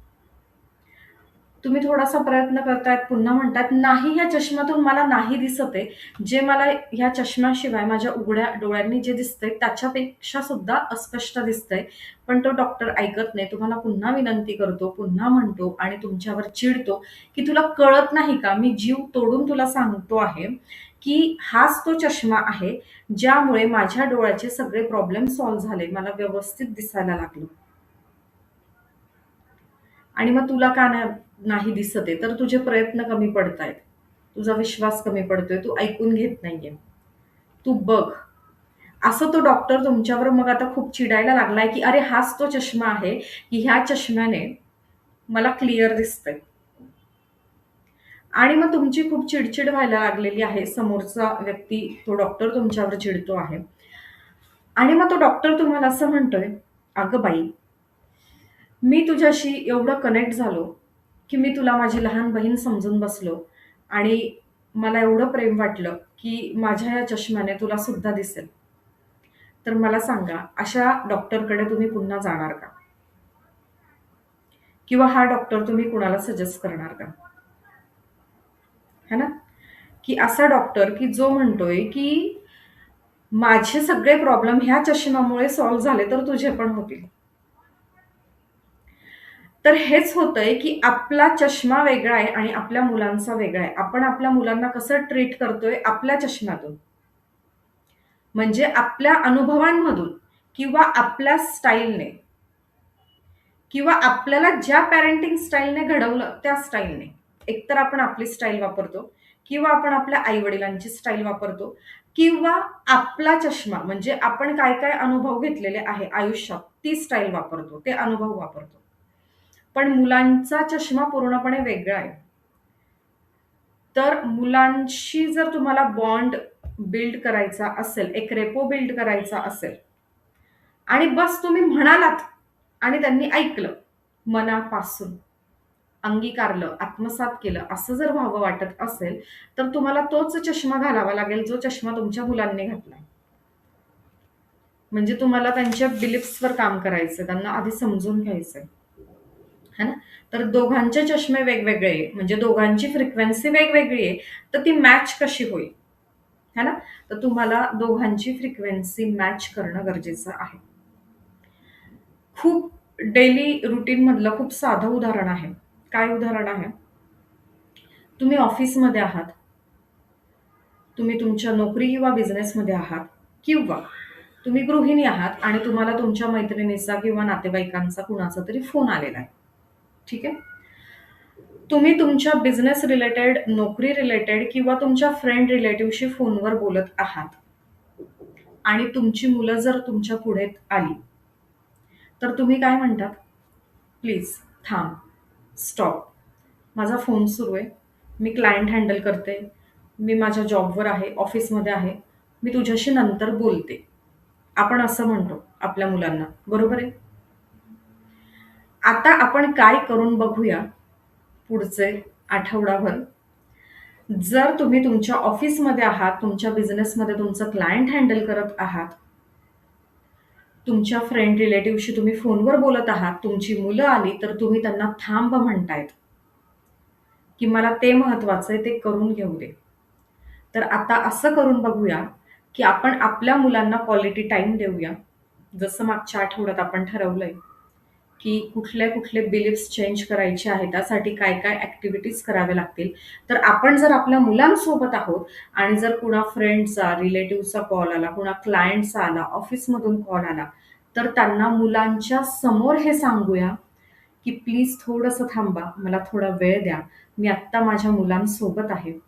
तुम्ही थोडासा प्रयत्न करतायत, पुन्हा म्हणतात, "नाही, ह्या चष्म्यातून मला नाही दिसत आहे. जे मला ह्या चष्म्याशिवाय माझ्या उघड्या डोळ्यांनी जे दिसतंय त्याच्यापेक्षा सुद्धा अस्पष्ट दिसतंय." पण तो डॉक्टर ऐकत नाही. तुम्हाला पुन्हा विनंती करतो, पुन्हा म्हणतो आणि तुमच्यावर चिडतो, की "तुला कळत नाही का? मी जीव तोडून तुला सांगतो आहे, की हाच तो चष्मा आहे, ज्यामुळे माझ्या डोळ्याचे सगळे प्रॉब्लेम सॉल्व्ह झाले. मला व्यवस्थित दिसायला लागलं. आणि मग तुला का नाही दिसत आहे? तर तुझे प्रयत्न कमी पडतायत. तुझा विश्वास कमी पडतोय. तू ऐकून घेत नाहीये. तू बघ." असं तो डॉक्टर तुमच्यावर मग आता खूप चिडायला लागलाय, की "अरे हाच तो चष्मा आहे, की ह्या चष्म्याने मला क्लिअर दिसतंय." आणि मग तुमची खूप चिडचिड व्हायला लागलेली आहे. समोरचा व्यक्ती, तो डॉक्टर तुमच्यावर चिडतो आहे. आणि मग तो डॉक्टर तुम्हाला असं म्हणतोय, अगं बाई, मी तुझ्याशी एवढं कनेक्ट झालो, की मी तुला माझी लहान बहीण समजून बसलो आणि मला एवढं प्रेम वाटलं, की माझ्या या चष्म्याने तुला सुद्धा दिसेल. तर मला सांगा, अशा डॉक्टरकडे तुम्ही पुन्हा जाणार का? किंवा हा डॉक्टर तुम्ही कुणाला सजेस्ट करणार का? है ना? की असा डॉक्टर की जो म्हणतोय, की माझे सगळे प्रॉब्लेम ह्या चष्म्यामुळे सॉल्व्ह झाले, तर तुझे पण होतील. तर हेच होतंय, की आपला चष्मा वेगळा आहे आणि आपल्या मुलांचा वेगळा आहे. आपण आपल्या मुलांना कसं ट्रीट करतोय आपल्या चष्म्यातून. म्हणजे आपल्या अनुभवांमधून किंवा आपल्या स्टाईलने किंवा आपल्याला ज्या पॅरेंटिंग स्टाईलने घडवलं त्या स्टाईलने. एकतर आपण आपली स्टाईल वापरतो किंवा आपण आपल्या आई-वडिलांची स्टाईल वापरतो किंवा आपला चष्मा म्हणजे आपण काय-काय अनुभव घेतलेले आहे आयुष्यात ती स्टाईल वापरतो, ते अनुभव वापरतो. पण मुलांचा चष्मा पूर्णपणे वेगळा आहे. तर मुलांशी जर तुम्हाला बॉन्ड बिल्ड करायचा असेल, एक रेपो बिल्ड करायचा असेल आणि बस तुम्ही म्हणालात आणि त्यांनी ऐकलं मनापासून, अंगीकारलं, आत्मसात केलं, असं जर व्हावं वाटत असेल, तर तुम्हाला तोच चष्मा घालावा लागेल, जो चष्मा तुमच्या मुलांनी घातलाय. म्हणजे तुम्हाला त्यांच्या बिलीफ्सवर काम करायचंय, त्यांना आधी समजून घ्यायचंय. है ना? तर दोघांचे चष्मे वेगवेगळे आहे, म्हणजे दोघांची फ्रिक्वेन्सी वेगवेगळी आहे, तर ती मॅच कशी होईल? है ना? तर तुम्हाला दोघांची फ्रिक्वेन्सी मॅच करणं गरजेचं आहे. खूप डेली रूटीनमधलं खूप साधं उदाहरण आहे. काय उदाहरण आहे? तुम्ही ऑफिसमध्ये आहात, तुम्ही तुमच्या नोकरी किंवा बिझनेसमध्ये आहात किंवा तुम्ही गृहिणी आहात आणि तुम्हाला तुमच्या मैत्रिणीचा किंवा नातेवाईकांचा कुणाचा तरी फोन आलेला आहे. ठीक आहे? तुम्ही तुमच्या बिझनेस रिलेटेड, नोकरी रिलेटेड किंवा तुमच्या फ्रेंड रिलेटिव्हशी फोनवर बोलत आहात आणि तुमची मुलं जर तुमच्या पुढे आली, तर तुम्ही काय म्हणतात? प्लीज थांब, स्टॉप. माझा फोन सुरू आहे. मी क्लायंट हँडल करते. मी माझ्या जॉबवर आहे, ऑफिसमध्ये आहे. मी तुझ्याशी नंतर बोलते. आपण असं म्हणतो आपल्या मुलांना, बरोबर आहे? आता आपण काय करून बघूया पुढचे आठवडाभर. जर तुम्ही तुमच्या ऑफिसमध्ये आहात, तुमच्या बिझनेसमध्ये तुमचं क्लायंट हँडल करत आहात, तुमच्या फ्रेंड रिलेटिव्हशी तुम्ही फोनवर बोलत आहात, तुमची मुलं आली, तर तुम्ही त्यांना थांब म्हणतायत, की मला ते महत्वाचं आहे, ते करून घेऊ दे. तर आता असं करून बघूया, की आपण आपल्या मुलांना क्वालिटी टाईम देऊया. जसं मागच्या आठवड्यात आपण ठरवलंय, की कुठले बिलीफ्स चेंज करायचे आहेत, त्यासाठी काय-काय ॲक्टिव्हिटीज कराव्या लागतील. तर आपण जर आपल्या मुलांसोबत आहोत आणि जर कुणा फ्रेंडचा, रिलेटिव्हचा कॉल आला, कुणा क्लायंटचा आला, ऑफिसमधून कॉल आला, तर त्यांना मुलांच्या समोर हे सांगूया, की प्लीज थोडंसं थांबा, मला थोडा वेळ द्या. मी आत्ता माझ्या मुलांसोबत आहे.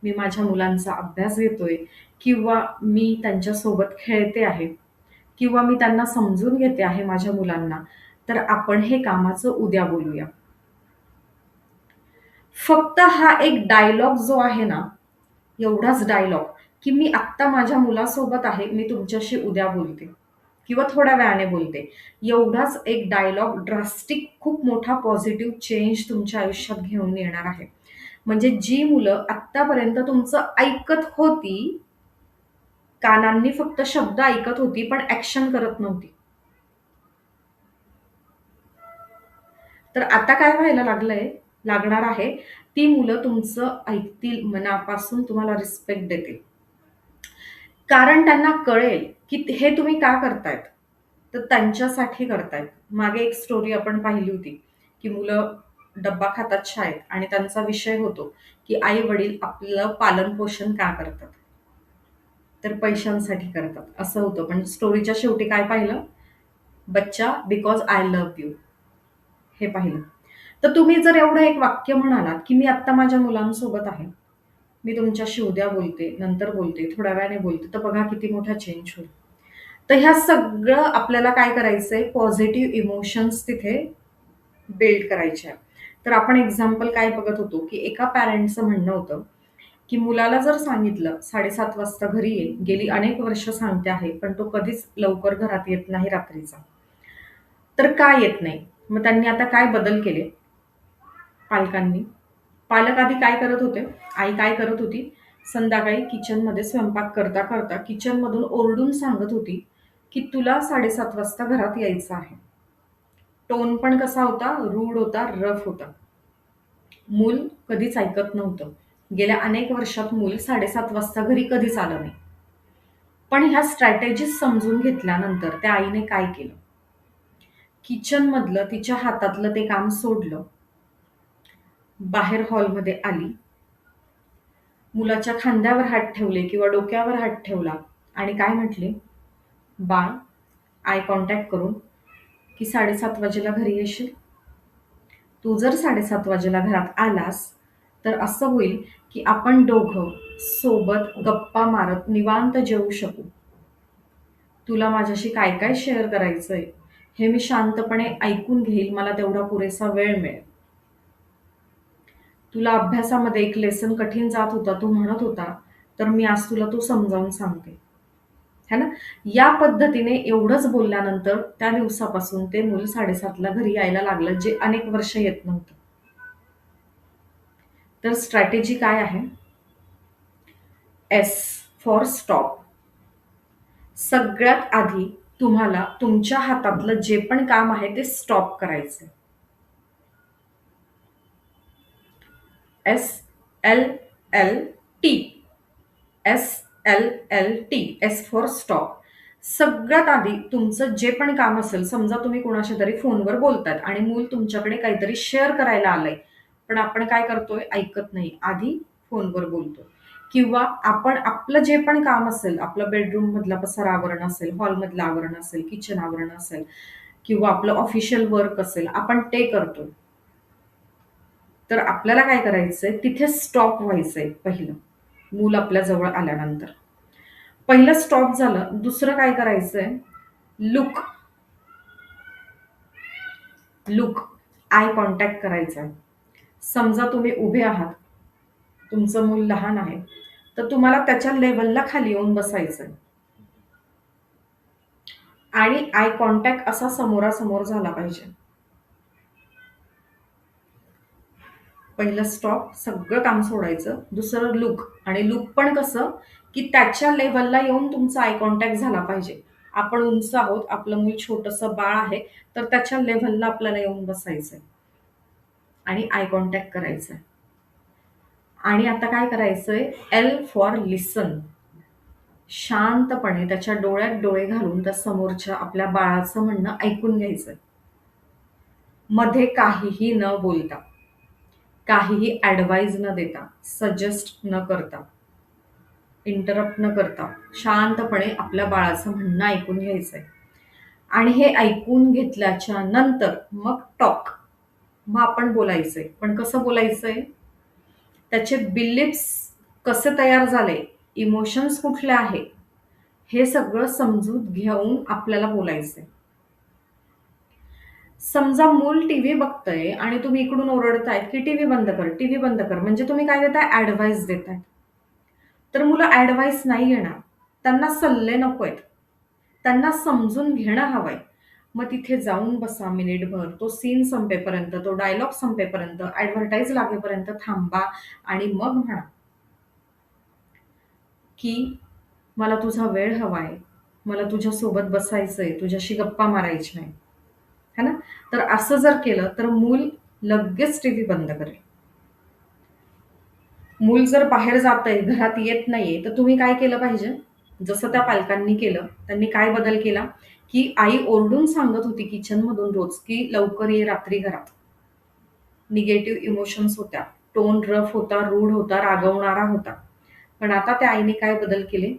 मी माझ्या मुलांचा अभ्यास घेतोय किंवा मी त्यांच्यासोबत खेळते आहे किंवा मी त्यांना समजून घेते आहे माझ्या मुलांना. तर आपण हे कामाचं उद्या बोलूया. फक्त हा एक डायलॉग जो आहे ना, एवढाच डायलॉग, की मी आत्ता माझ्या मुलासोबत आहे, मी तुमच्याशी उद्या बोलते किंवा थोड्या वेळाने बोलते. एवढाच एक डायलॉग ड्रास्टिक खूप मोठा पॉझिटिव्ह चेंज तुमच्या आयुष्यात घेऊन येणार आहे. म्हणजे जी मुलं आत्तापर्यंत तुमचं ऐकत होती, कानांनी फक्त शब्द ऐकत होती, पण ॲक्शन करत नव्हती. तर आता काय व्हायला लागणार आहे, ती मुलं तुमचं ऐकतील, मनापासून तुम्हाला रिस्पेक्ट देतील. कारण त्यांना कळेल, की हे तुम्ही का करतायत? तर त्यांच्यासाठी करतायत. मागे एक स्टोरी आपण पाहिली होती, की मुलं डब्बा खातात शाळेत आणि त्यांचा विषय होतो, की आई-वडील आपलं पालन-पोषण का करतात? तर पैशांसाठी करतात, असं होतं. पण स्टोरीच्या शेवटी काय पाहिलं? बच्चा बिकॉज आय लव्ह यू हे पाहिलं. तर तुम्ही जर एवढं एक वाक्य म्हणालात, की मी आत्ता माझ्या मुलांसोबत आहे. मी तुमच्याशी उद्या बोलते, नंतर बोलते, थोड्या वेळाने बोलते, तर बघा किती मोठा चेंज होईल. तर ह्या सगळं आपल्याला काय करायचंय? पॉझिटिव्ह इमोशन्स तिथे बिल्ड करायचे आहे. तर आपण एक्झाम्पल काय बघत होतो, की एका पॅरेंटचं म्हणणं होतं, की मुलाला जर सांगितलं 7:30 वाजता घरी ये, गेली अनेक वर्ष सांगते आहे, पण तो कधीच लवकर घरात येत नाही रात्रीचा. तर का येत नाही? मग त्यांनी आता काय बदल केले पालकांनी? पालक आधी काय करत होते? आई काय करत होती? संध्याकाळी किचनमध्ये स्वयंपाक करता करता किचनमधून ओरडून सांगत होती, की तुला 7:30 वाजता घरात यायचं आहे. टोन पण कसा होता? रूड होता, रफ होता. मूल कधीच ऐकत नव्हतं. गेल्या अनेक वर्षात मूल 7:30 वाजता घरी कधीच आलं नाही. पण ह्या स्ट्रॅटेजीज समजून घेतल्यानंतर त्या आईने काय केलं? किचनमधलं तिच्या हातातलं ते काम सोडलं. बाहेर हॉलमध्ये आली. मुलाच्या खांद्यावर हात ठेवले किंवा डोक्यावर हात ठेवला आणि काय म्हटले? "बाळ, आय कॉन्टॅक्ट करून की 7:30 वाजेला घरी येशील? तू जर 7:30 वाजेला घरात आलास, तर असं होईल की आपण दोघं सोबत गप्पा मारत निवांत जेवू शकू. तुला माझ्याशी काय काय शेअर करायचंय, हे मी शांतपणे ऐकून घेईल. मला तेवढा पुरेसा वेळ मिळेल. तुला अभ्यासामध्ये एक लेसन कठीण जात होता, तू म्हणत होता, तर मी आज तुला तो समजावून सांगते." है ना? या पद्धतीने एवढंच बोलल्यानंतर त्या दिवसापासून ते मूल 7:30ला घरी यायला लागलं, जे अनेक वर्ष येत नव्हतं. तर स्ट्रॅटेजी काय आहे? S for stop. सगळ्यात आधी तुम्हाला तुमच्या हातातलं जे पण काम आहे ते स्टॉप करायचंय. SLLT. SLLT. S for stop. सगळ्यात आधी तुमचं जे पण काम असेल, समजा तुम्ही कोणाशी तरी फोनवर बोलतायत आणि मूल तुमच्याकडे काहीतरी शेअर करायला आलंय, पण आपण काय करतोय? ऐकत नाही. आधी फोनवर बोलतोय. किंवा आपण आपलं जे पण काम असेल, आपलं बेडरूम मधला पसारा आवरण असेल, हॉलमधलं आवरण असेल, किचन आवरण असेल किंवा आपलं ऑफिशियल वर्क असेल, आपण ते करतोय. तर आपल्याला काय करायचंय? तिथे स्टॉप व्हायचंय पहिलं, मूल आपल्या जवळ आल्यानंतर. पहिलं स्टॉप झालं. दुसरं काय करायचंय? लुक. लुक. आय कॉन्टॅक्ट करायचा आहे. समजा तुम्ही उभे आहात, तुमचं मूल लहान आहे, तर तुम्हाला त्याच्या लेव्हलला खाली येऊन बसायचंय आणि आय कॉन्टॅक्ट असा समोरासमोर झाला पाहिजे. पहिलं स्टॉप, सगळं काम सोडायचं. दुसरं लुक. आणि लुक पण कसं? की त्याच्या लेव्हलला येऊन तुमचा आय कॉन्टॅक्ट झाला पाहिजे. आपण उंच आहोत, आपलं मूल छोटंसं बाळ आहे, तर त्याच्या लेव्हलला आपल्याला येऊन बसायचंय आणि आय कॉन्टॅक्ट करायचंय. आणि आता काय करायचंय? एल फॉर लिसन. शांतपणे त्याच्या डोळ्यात डोळे घालून त्या समोरच्या आपल्या बाळाचं म्हणणं ऐकून घ्यायचंय. मध्ये काहीही न बोलता, काहीही ॲडवाइस न देता, सजेस्ट न करता, इंटरप्ट न करता, शांतपणे आपल्या बाळाचं म्हणणं ऐकून घ्यायचंय. आणि हे ऐकून घेतल्याच्या नंतर मग टॉक. मग आपण बोलायचंय. पण कसं बोलायचंय? त्याचे बिलीफ्स कसे तयार झाले, इमोशन्स कुठले आहे, हे सगळं समजून घेऊन आपल्याला बोलायचंय. समजा मूल टीव्ही बघतंय आणि तुम्ही इकडून ओरडतायत, की टीव्ही बंद कर, टीव्ही बंद कर. म्हणजे तुम्ही काय देताय? ॲडवाइस देताय. तर मुलं ॲडवाइस नाही घेणार. त्यांना सल्ले नकोयत. त्यांना समजून घेणं हवंय. मग तिथे जाऊन बसा मिनिटभर. तो सीन संपेपर्यंत, तो डायलॉग संपेपर्यंत, ॲडव्हर्टाइज लागेपर्यंत थांबा आणि मग म्हणा, की मला तुझा वेळ हवाय. मला तुझ्यासोबत बसायचंय, तुझ्याशी गप्पा मारायच्या आहे. है ना? तर असं जर केलं तर मूल लगेच टीव्ही बंद करेल. मूल जर बाहेर जातंय, घरात येत नाहीये, तर तुम्ही काय केलं पाहिजे? जसं त्या पालकांनी केलं. त्यांनी काय बदल केला? की आई ओरडून सांगत होती किचनमधून रोज, की "लवकर ये रात्री घरात." निगेटिव्ह इमोशन्स होत्या. टोन रफ होता, रूड होता, रागवणारा होता. पण आता त्या आईने काय बदल केले?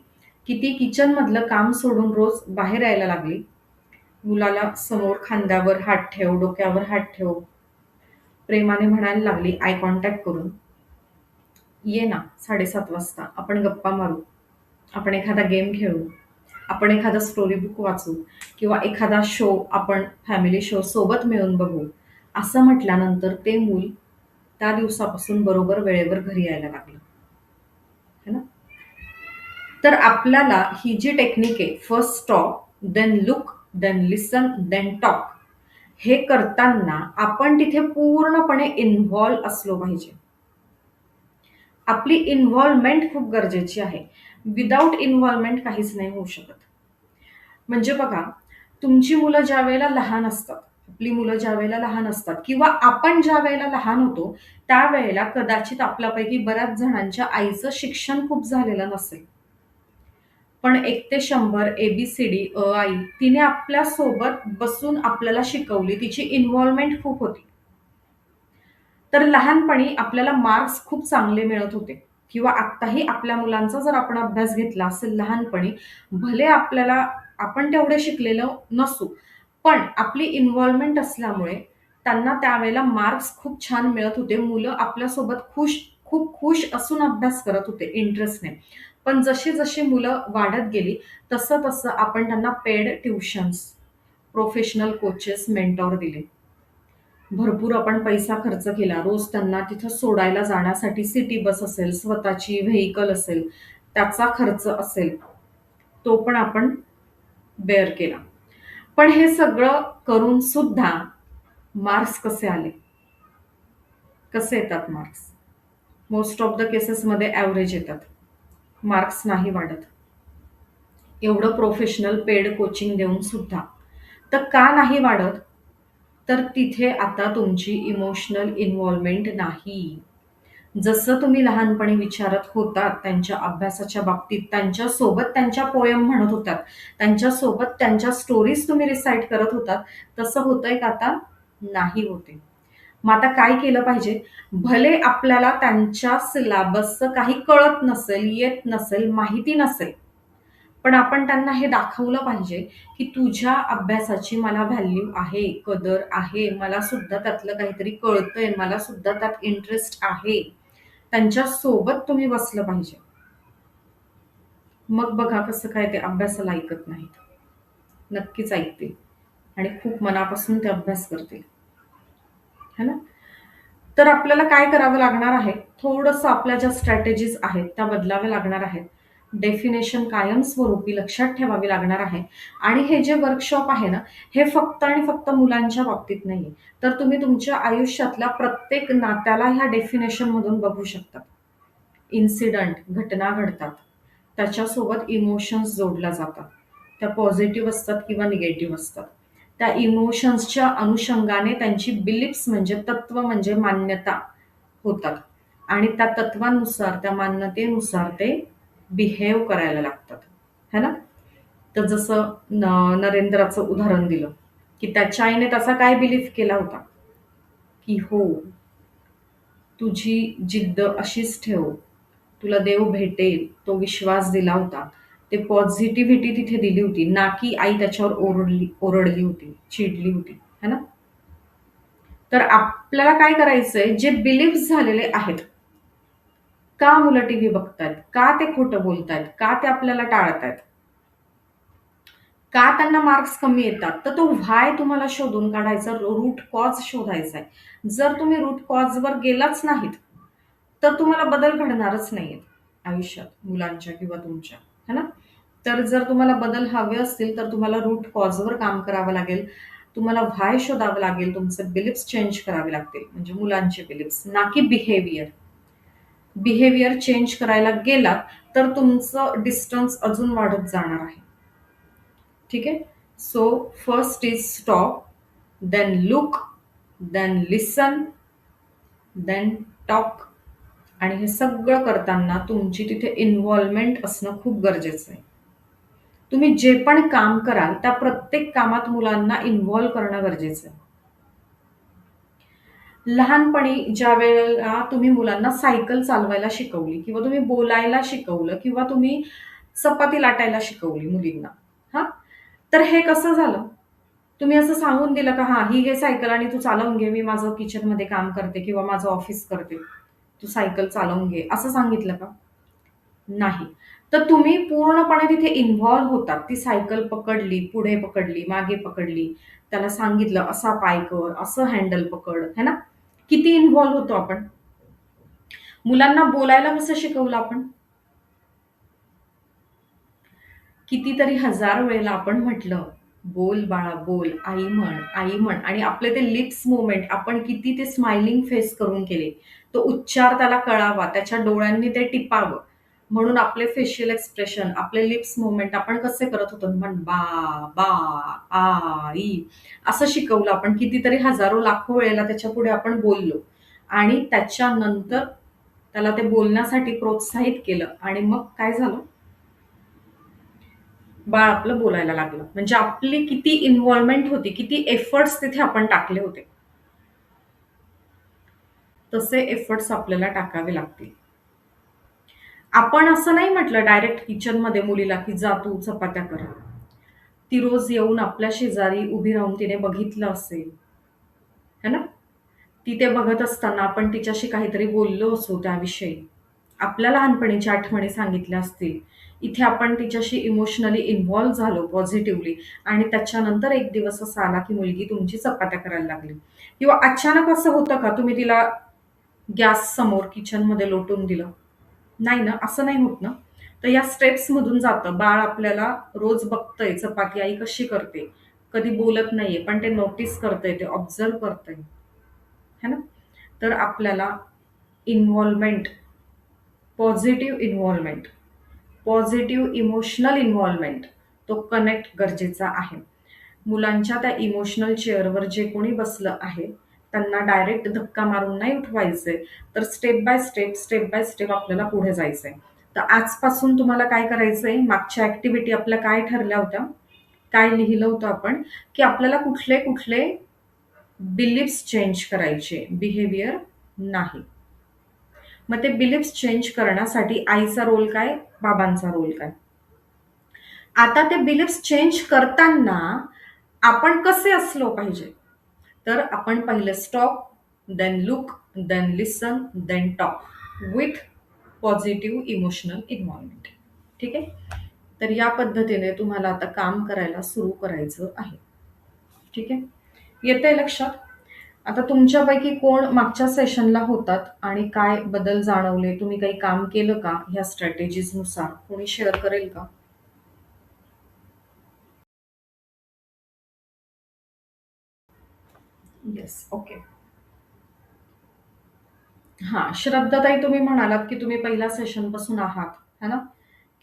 की ती किचनमधलं काम सोडून रोज बाहेर यायला लागली. मुलाला समोर खांद्यावर हात ठेव, डोक्यावर हात ठेव. प्रेमाने म्हणायला लागली आय कॉन्टॅक्ट करून, "ये ना 7:30 वाजता आपण गप्पा मारू. आपण एखादा गेम खेळू. आपण एखादा स्टोरी बुक वाचू किंवा एखादा शो आपण फॅमिली शो सोबत मिळून बघू." असं म्हटल्यानंतर ते मूल त्या दिवसापासून बरोबर वेळेवर घरी यायला लागलं. है ना? तर आपल्याला ही जी टेक्निक आहे, first stop, then look, then listen, then talk. हे करताना आपण तिथे पूर्णपणे इन्व्हॉल्व असलो पाहिजे. आपली इन्व्हॉल्वमेंट खूप गरजेची आहे. विदाऊट इन्व्हॉल्वमेंट काहीच नाही होऊ शकत. म्हणजे बघा, तुमची मुलं ज्यावेळेला लहान असतात, आपली मुलं ज्यावेळेला लहान असतात किंवा आपण ज्यावेळेला लहान होतो, त्यावेळेला कदाचित आपल्यापैकी बऱ्याच जणांच्या आईचं शिक्षण खूप झालेलं नसेल. पण 1 ते 100 ABCD आई तिने आपल्यासोबत बसून आपल्याला शिकवली. तिची इन्व्हॉल्वमेंट खूप होती. तर लहानपणी आपल्याला मार्क्स खूप चांगले मिळत होते किंवा आत्ताही आपल्या मुलांचा जर आपण अभ्यास घेतला असेल लहानपणी, भले आपण तेवढे शिकलेलो नसू, पण आपली इन्व्हॉल्वमेंट असल्यामुळे त्यांना त्यावेळेला मार्क्स खूप छान मिळत होते. मुलं आपल्यासोबत खूप खुश असून अभ्यास करत होते इंटरेस्टने. पण जशी मुलं वाढत गेली, तसं आपण त्यांना paid tuitions, professional coaches, mentor दिले. भरपूर आपण पैसा खर्च केला. रोज त्यांना तिथं सोडायला जाण्यासाठी सिटी बस असेल, स्वतःची व्हेइकल असेल, त्याचा खर्च असेल, तो पण आपण बेअर केला. पण हे सगळं करून सुद्धा मार्क्स कसे आले? कसे येतात मार्क्स? मोस्ट ऑफ द केसेसमध्ये ॲव्हरेज येतात. मार्क्स नाही वाढत. एवढं प्रोफेशनल पेड कोचिंग देऊन सुद्धा. तर का नाही वाढत? तर तिथे आता तुमची इमोशनल इन्व्हॉल्वमेंट नाही. जसं तुम्ही लहानपणी विचारत होतात त्यांच्या अभ्यासाच्या बाबतीत, त्यांच्यासोबत त्यांच्या पोयम म्हणत होतात, त्यांच्यासोबत त्यांच्या स्टोरीज तुम्ही रिसाईट करत होतात, तसं होतंय का आता? नाही होते. मग आता काय केलं पाहिजे? भले आपल्याला त्यांच्या सिलॅबसचं काही कळत नसेल, येत नसेल, माहिती नसेल, पण आपण त्यांना हे दाखवलं पाहिजे, की तुझ्या अभ्यासाची मला व्हॅल्यू आहे, कदर आहे. मला सुद्धा त्यातलं काहीतरी कळतंय, मला सुद्धा त्यात इंटरेस्ट आहे. त्यांच्यासोबत तुम्ही बसलं पाहिजे. मग बघा कसं काय ते अभ्यासाला ऐकत नाहीत. नक्कीच ऐकतील आणि खूप मनापासून ते अभ्यास करतील. है ना? तर आपल्याला काय करावं लागणार आहे? थोडंसं आपल्या ज्या स्ट्रॅटेजीज आहेत त्या बदलाव्या लागणार आहेत. डेफिनेशन कायमस्वरूपी लक्षात ठेवावी लागणार आहे आणि हे जे वर्कशॉप आहे ना, हे फक्त आणि फक्त मुलांच्या बाबतीत नाहीये. तर तुम्ही तुमच्या आयुष्यातल्या प्रत्येक नात्याला ह्या डेफिनेशनमधून बघू शकता. इन्सिडंट, घटना घडतात. त्याच्यासोबत इमोशन्स जोडल्या जातात. त्या पॉझिटिव्ह असतात किंवा निगेटिव्ह असतात. त्या इमोशन्सच्या अनुषंगाने त्यांची बिलीफ्स म्हणजे तत्व म्हणजे मान्यता होतात आणि त्या तत्वांनुसार, त्या मान्यतेनुसार ते बिहेव करायला लागतात. है ना? तर जसं नरेंद्राचं उदाहरण दिलं, की त्याच्या आईने त्याचा काय बिलीफ केला होता, की हो, तुझी जिद्द अशीच ठेव. तुला देव भेटेल, तो विश्वास दिला होता. ते पॉझिटिव्हिटी तिथे दिली होती, ना की आई त्याच्यावर ओरडली होती, चिडली होती. है ना? तर आपल्याला काय करायचंय, जे बिलीव्ह झालेले आहेत, का मुलं टीव्ही बघतायत? का ते खोटं बोलतायत? का ते आपल्याला टाळतायत? का त्यांना मार्क्स कमी येतात? तर तो व्हाय तुम्हाला शोधून काढायचा, रूट कॉज शोधायचा आहे. जर तुम्ही रूट कॉजवर गेलाच नाहीत, तर तुम्हाला बदल घडणारच नाहीयेत आयुष्यात मुलांच्या किंवा तुमच्या. है ना? तर जर तुम्हाला बदल हवे असतील, तर तुम्हाला रूट कॉजवर काम करावं लागेल. तुम्हाला व्हाय शोधावं लागेल. तुमचे बिलीफ्स चेंज करावे लागतील. म्हणजे मुलांचे बिलीफ्स, ना की बिहेवियर. बिहेवियर चेंज करायला गेलात, तर तुमचं डिस्टन्स अजून वाढत जाणार आहे. ठीक आहे? So first is stop, then look, then listen, then talk आणि हे सगळं करताना तुमची तिथे इन्व्हॉल्वमेंट असणं खूप गरजेचं आहे. तुम्ही जे पण काम कराल, त्या प्रत्येक कामात मुलांना इन्व्हॉल्व करणं गरजेचं आहे. लहानपणी ज्यावेळेला तुम्ही मुलांना सायकल चालवायला शिकवली किंवा तुम्ही बोलायला शिकवलं किंवा तुम्ही चपाती लाटायला शिकवली मुलींना, हां? तर हे कसं झालं? तुम्ही असं सांगून दिलं का, "हां, ही घे सायकल आणि तू चालवून घे. मी माझं किचनमध्ये काम करते किंवा माझं ऑफिस करते. तू सायकल चालवून घे." असं सांगितलं का? नाही. तर तुम्ही पूर्णपणे तिथे इन्व्हॉल्व होतात. ती सायकल पकडली, पुढे पकडली, मागे पकडली. त्याला सांगितलं, "असा पाय कर, असं हँडल पकड." है ना? किती इन्व्हॉल्व होतो आपण. मुलांना बोलायला कसं शिकवलं आपण? कितीतरी हजार वेळेला आपण म्हटलं, बोल बाळा बोल, आई म्हण, आई म्हण आणि आपले ते लिप्स मुव्हमेंट आपण किती ते स्माइलिंग फेस करून केले. तो उच्चार त्याला कळावा, त्याच्या डोळ्यांनी ते टिपावं. म्हणून आपले फेशियल एक्सप्रेशन, आपले लिप्स मुव्हमेंट आपण कसे करत होतो म्हण बा, बा, आई असं शिकवलं आपण. कितीतरी हजारो, लाखो वेळेला त्याच्यापुढे आपण बोललो आणि त्याच्यानंतर त्याला ते बोलण्यासाठी प्रोत्साहित केलं आणि मग काय झालं? बाळ आपलं बोलायला लागलं. म्हणजे आपली किती इन्व्हॉल्वमेंट होती, किती एफर्ट्स तिथे आपण टाकले होते. तसे एफर्ट्स आपल्याला टाकावे लागतील. आपण असं नाही म्हटलं डायरेक्ट किचनमध्ये मुलीला, की "जा तू चपात्या कर." ती रोज येऊन आपल्या शेजारी उभी राहून तिने बघितलं असेल, है ना? ती ते बघत असताना आपण तिच्याशी काहीतरी बोललो असू त्याविषयी. आपल्या लहानपणीच्या आठवणी सांगितल्या असतील. इथे आपण तिच्याशी इमोशनली इन्व्हॉल्व झालो पॉझिटिव्हली आणि त्याच्यानंतर एक दिवस असा आला, की मुलगी तुमची चपात्या करायला लागली किंवा अचानक असं होतं का तुम्ही तिला गॅस समोर किचनमध्ये लोटून दिलं? नाही ना, असं नाही होत ना. तर या स्टेप्समधून जातं. बाळ आपल्याला रोज बघतंय चपाती आई कशी करते. कधी बोलत नाहीये, पण ते नोटीस करतंय, ते ऑब्झर्व्ह करतंय. है ना? तर आपल्याला involvement, positive involvement, positive emotional involvement तो कनेक्ट गरजेचा आहे. मुलांच्या त्या इमोशनल चेअरवर जे कोणी बसलं आहे, त्यांना डायरेक्ट धक्का मारून नाही उठवायचंय. तर step by step, step by step आपल्याला पुढे जायचंय. तर आजपासून तुम्हाला काय करायचंय, मागच्या ॲक्टिव्हिटी आपल्या काय ठरल्या होत्या? काय लिहिलं होतं आपण, की आपल्याला कुठले बिलीफ्स चेंज करायचे, बिहेवियर नाही. मग ते बिलीफ्स चेंज करण्यासाठी आईचा रोल काय, बाबांचा रोल काय? आता ते बिलीफ्स चेंज करताना आपण कसे असलो पाहिजे? तर आपण पहिले stop, then look, then listen, then talk with positive emotional involvement. ठीक आहे? तर या पद्धतीने तुम्हाला आता काम करायला सुरू करायचं आहे. ठीक आहे? येतंय लक्षात? आता तुमच्यापैकी कोण मागच्या सेशनला होतात आणि काय बदल जाणवले? तुम्ही काही काम केलं का ह्या स्ट्रॅटेजीजनुसार? कोणी शेअर करेल का? येस. ओके. हां, श्रद्धाताई तुम्ही म्हणालात, की तुम्ही पहिल्या सेशनपासून आहात, है ना?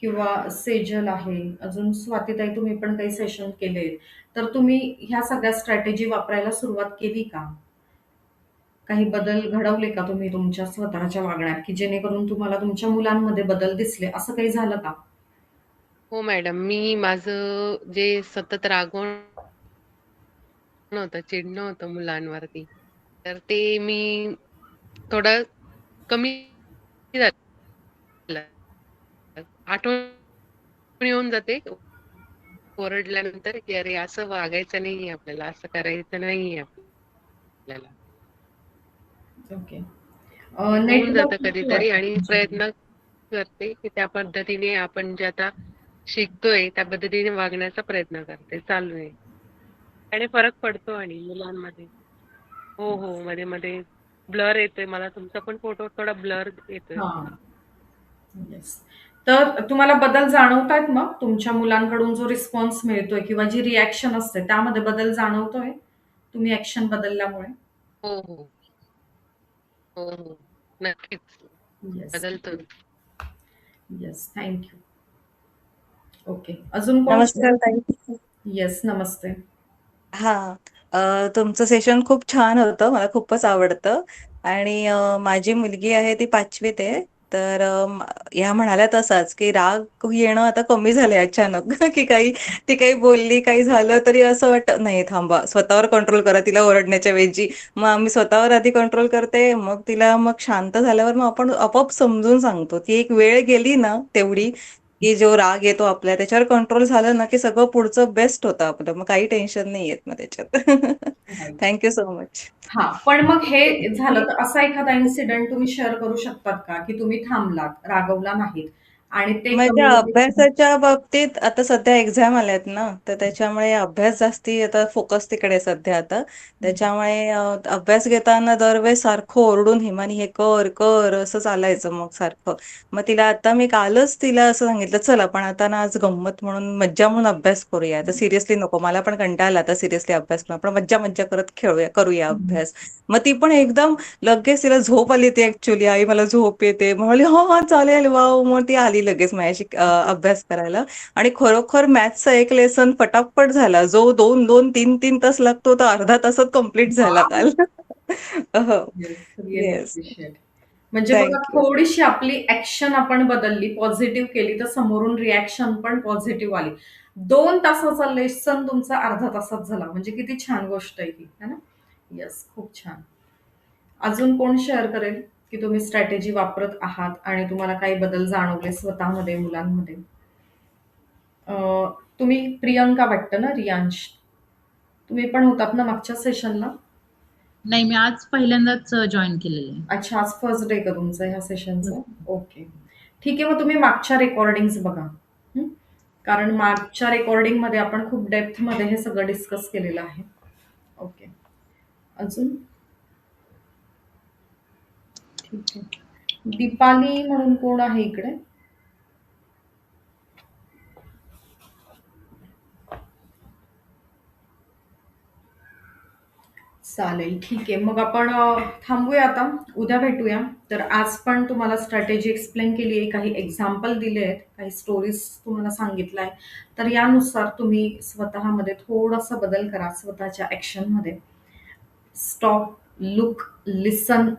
किंवा सेजल आहे, अजून स्वातीताई तुम्ही पण काही सेशन केलेत. तर तुम्ही ह्या सगळ्या स्ट्रॅटेजी वापरायला सुरुवात केली का? काही बदल घडवले का तुम्ही तुमच्या स्वतःच्या वागण्यात, की जेणेकरून तुम्हाला तुमच्या मुलांमध्ये बदल दिसले, असं काही झालं का? हो मॅडम. मी माझं जे सतत रागवणं होतं, चिडणं होतं मुलांवरती, तर ते मी थोडं कमी झालं. आठवण येऊन जाते ओरडल्यानंतर, की अरे असं वागायचं नाहीये आपल्याला, असं करायचं नाहीये आपल्याला. ओके. होऊन जातं नेटवर्क इश्यू कधीतरी वाटतं आणि तुमच्याकडे. प्रयत्न करते, की त्या पद्धतीने आपण जे आता शिकतोय, त्या पद्धतीने वागण्याचा प्रयत्न करते. चालू आहे. आणि फरक पडतो आणि मुलांमध्ये. हो, हो. मध्ये-मध्ये ब्लर येतोय. मला तुमचा पण फोटो थोडा ब्लर येतोय. हां. येस. तर तुम्हाला बदल जाणवतायत मग? तुमच्या मुलांकडून जो रिस्पॉन्स मिळतोय किंवा जी रिएक्शन असते त्यामध्ये बदल जाणवतोय? तुम्ही ॲक्शन बदलल्यामुळे? हो, हो. हो, हो. नक्कीच. येस. बदलतो. येस. Thank you. ओके. अजून कोण नमस्कार ताई. येस, नमस्ते. हां. तुमचं सेशन खूप छान होतं. मला खूपच आवडतं आणि माझी मुलगी आहे ती 5वीत आहे. तर ह्या म्हणाल्या तसाच, की राग येणं आता कमी झालंय अचानक, की ती काही बोलली, काही झालं तरी असं वाटतं, "नाही थांबा, स्वतःवर कंट्रोल करा." तिला ओरडण्याच्या ऐवजी मग आम्ही स्वतःवर आधी कंट्रोल करते, मग शांत झाल्यावर मग आपण आपोआप समजून सांगतो. ती एक वेळ गेली ना तेवढी, की जो राग येतो आपल्या त्याच्यावर कंट्रोल झालं ना, की सगळं पुढचं बेस्ट होतं आपलं. मग काही टेन्शन नाही येत मग त्याच्यात. राइट. Thank so much. हां, पण मग हे झालं तर असा एखादा इन्सिडेंट तुम्ही शेअर करू शकतात का, की तुम्ही थांबलात, रागवला नाहीत आणि ते म्हणजे कम्युनिकेशन. अभ्यासाच्या बाबतीत आता सध्या एक्झाम आल्यात ना, तर त्याच्यामुळे अभ्यास जास्ती आता फोकस तिकडे आहे सध्या आता. त्याच्यामुळे अभ्यास घेताना दरवेळेस सारखं ओरडून हिमानी हे कर कर असं चालायचं मग सारखं. मग तिला आता मी कालच तिला असं सांगितलं, चल आपण आता ना आज गंमत म्हणून मज्जा म्हणून अभ्यास करूया. आता सिरियसली नको, मला पण कंटाळा आला आता सिरियसली अभ्यास करून. आपण मज्जा मज्जा करत खेळूया करूया अभ्यास. मग ती पण एकदम लगेच तिला झोप आली होती ऍक्च्युली, आई मला झोप येते म्हणाली हा हा चालेल वाव. मग ती आली लगेच माझ्याशी अभ्यास करायला. आणि खरोखर मॅथ्सचा एक लेसन पटापट झाला, जो 2-2, 3-3 तास लागतो तो अर्धा तासात कम्प्लीट झाला काल. हो. Yes, really yes. अप्रिशिएट. म्हणजे बघा थँक्यू. थोडीशी आपली ऍक्शन आपण बदलली, पॉझिटिव्ह केली, तर समोरून रिॲक्शन पण पॉझिटिव्ह आली. 2 तासाचा लेसन तुमचा अर्धा तासात झाला, म्हणजे किती छान गोष्ट आहे ही, है ना? येस, खूप छान. अजून कोण शेअर करेल की तुम्ही स्ट्रॅटेजी वापरत आहात आणि तुम्हाला काही बदल जाणवले स्वतःमध्ये, मुलांमध्ये? तुम्ही प्रियंका वाटतं ना, रियांश? तुम्ही पण होतात ना मागच्या सेशनला? नाही, मी आज पहिल्यांदाच जॉईन केलेलं आहे. अच्छा, आज फर्स्ट डे का तुमचं ह्या सेशनचं? ओके, ठीक आहे. मग तुम्ही मागच्या रेकॉर्डिंग्स बघा. हं? कारण मागच्या रेकॉर्डिंगमध्ये आपण खूप डेप्थमध्ये हे सगळं डिस्कस केलेलं आहे. ओके, अजून? ठीक आहे. दीपाली म्हणून कोण आहे इकडे? चालेल, ठीक आहे. मग आपण थांबूया आता. उद्या भेटूया. तर आज पण तुम्हाला स्ट्रॅटेजी एक्सप्लेन केली आहे, काही एक्झाम्पल दिले आहेत, काही स्टोरीज तुम्हाला सांगितलं आहे. तर यानुसार तुम्ही स्वतःमध्ये थोडासा बदल करा स्वतःच्या ॲक्शनमध्ये. Stop, look, listen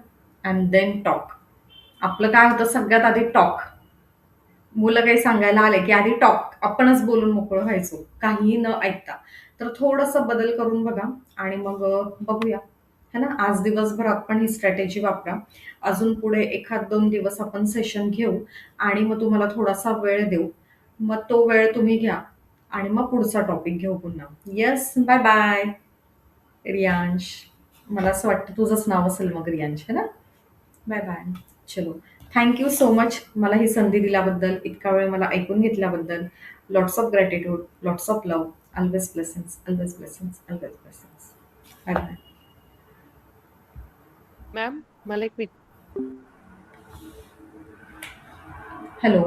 and then talk. आपलं काय होतं सगळ्यात आधी टॉक. मुलं काही सांगायला आले की आधी टॉक, आपणच बोलून मोकळं व्हायचो काहीही न ऐकता. तर थोडंसं बदल करून बघा आणि मग बघूया, है ना? आज दिवसभरात पण ही स्ट्रॅटेजी वापरा. अजून पुढे 1-2 दिवस आपण सेशन घेऊ आणि मग तुम्हाला थोडासा वेळ देऊ. मग तो वेळ तुम्ही घ्या आणि मग पुढचा टॉपिक घेऊ पुन्हा. Yes, bye bye Riyansh. मला असं वाटतं तुझंच नाव असेल मग रियांश, है ना? Bye bye. चलो, थँक सो मच मला ही संधी दिल्याबद्दल, इतका वेळ मला ऐकून घेतल्याबद्दल. Lots of gratitude, lots of love. Always blessings, always blessings, always blessings. Bye bye. Ma'am, मला एक हॅलो.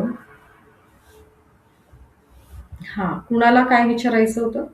हां, कुणाला काय विचारायचं होतं?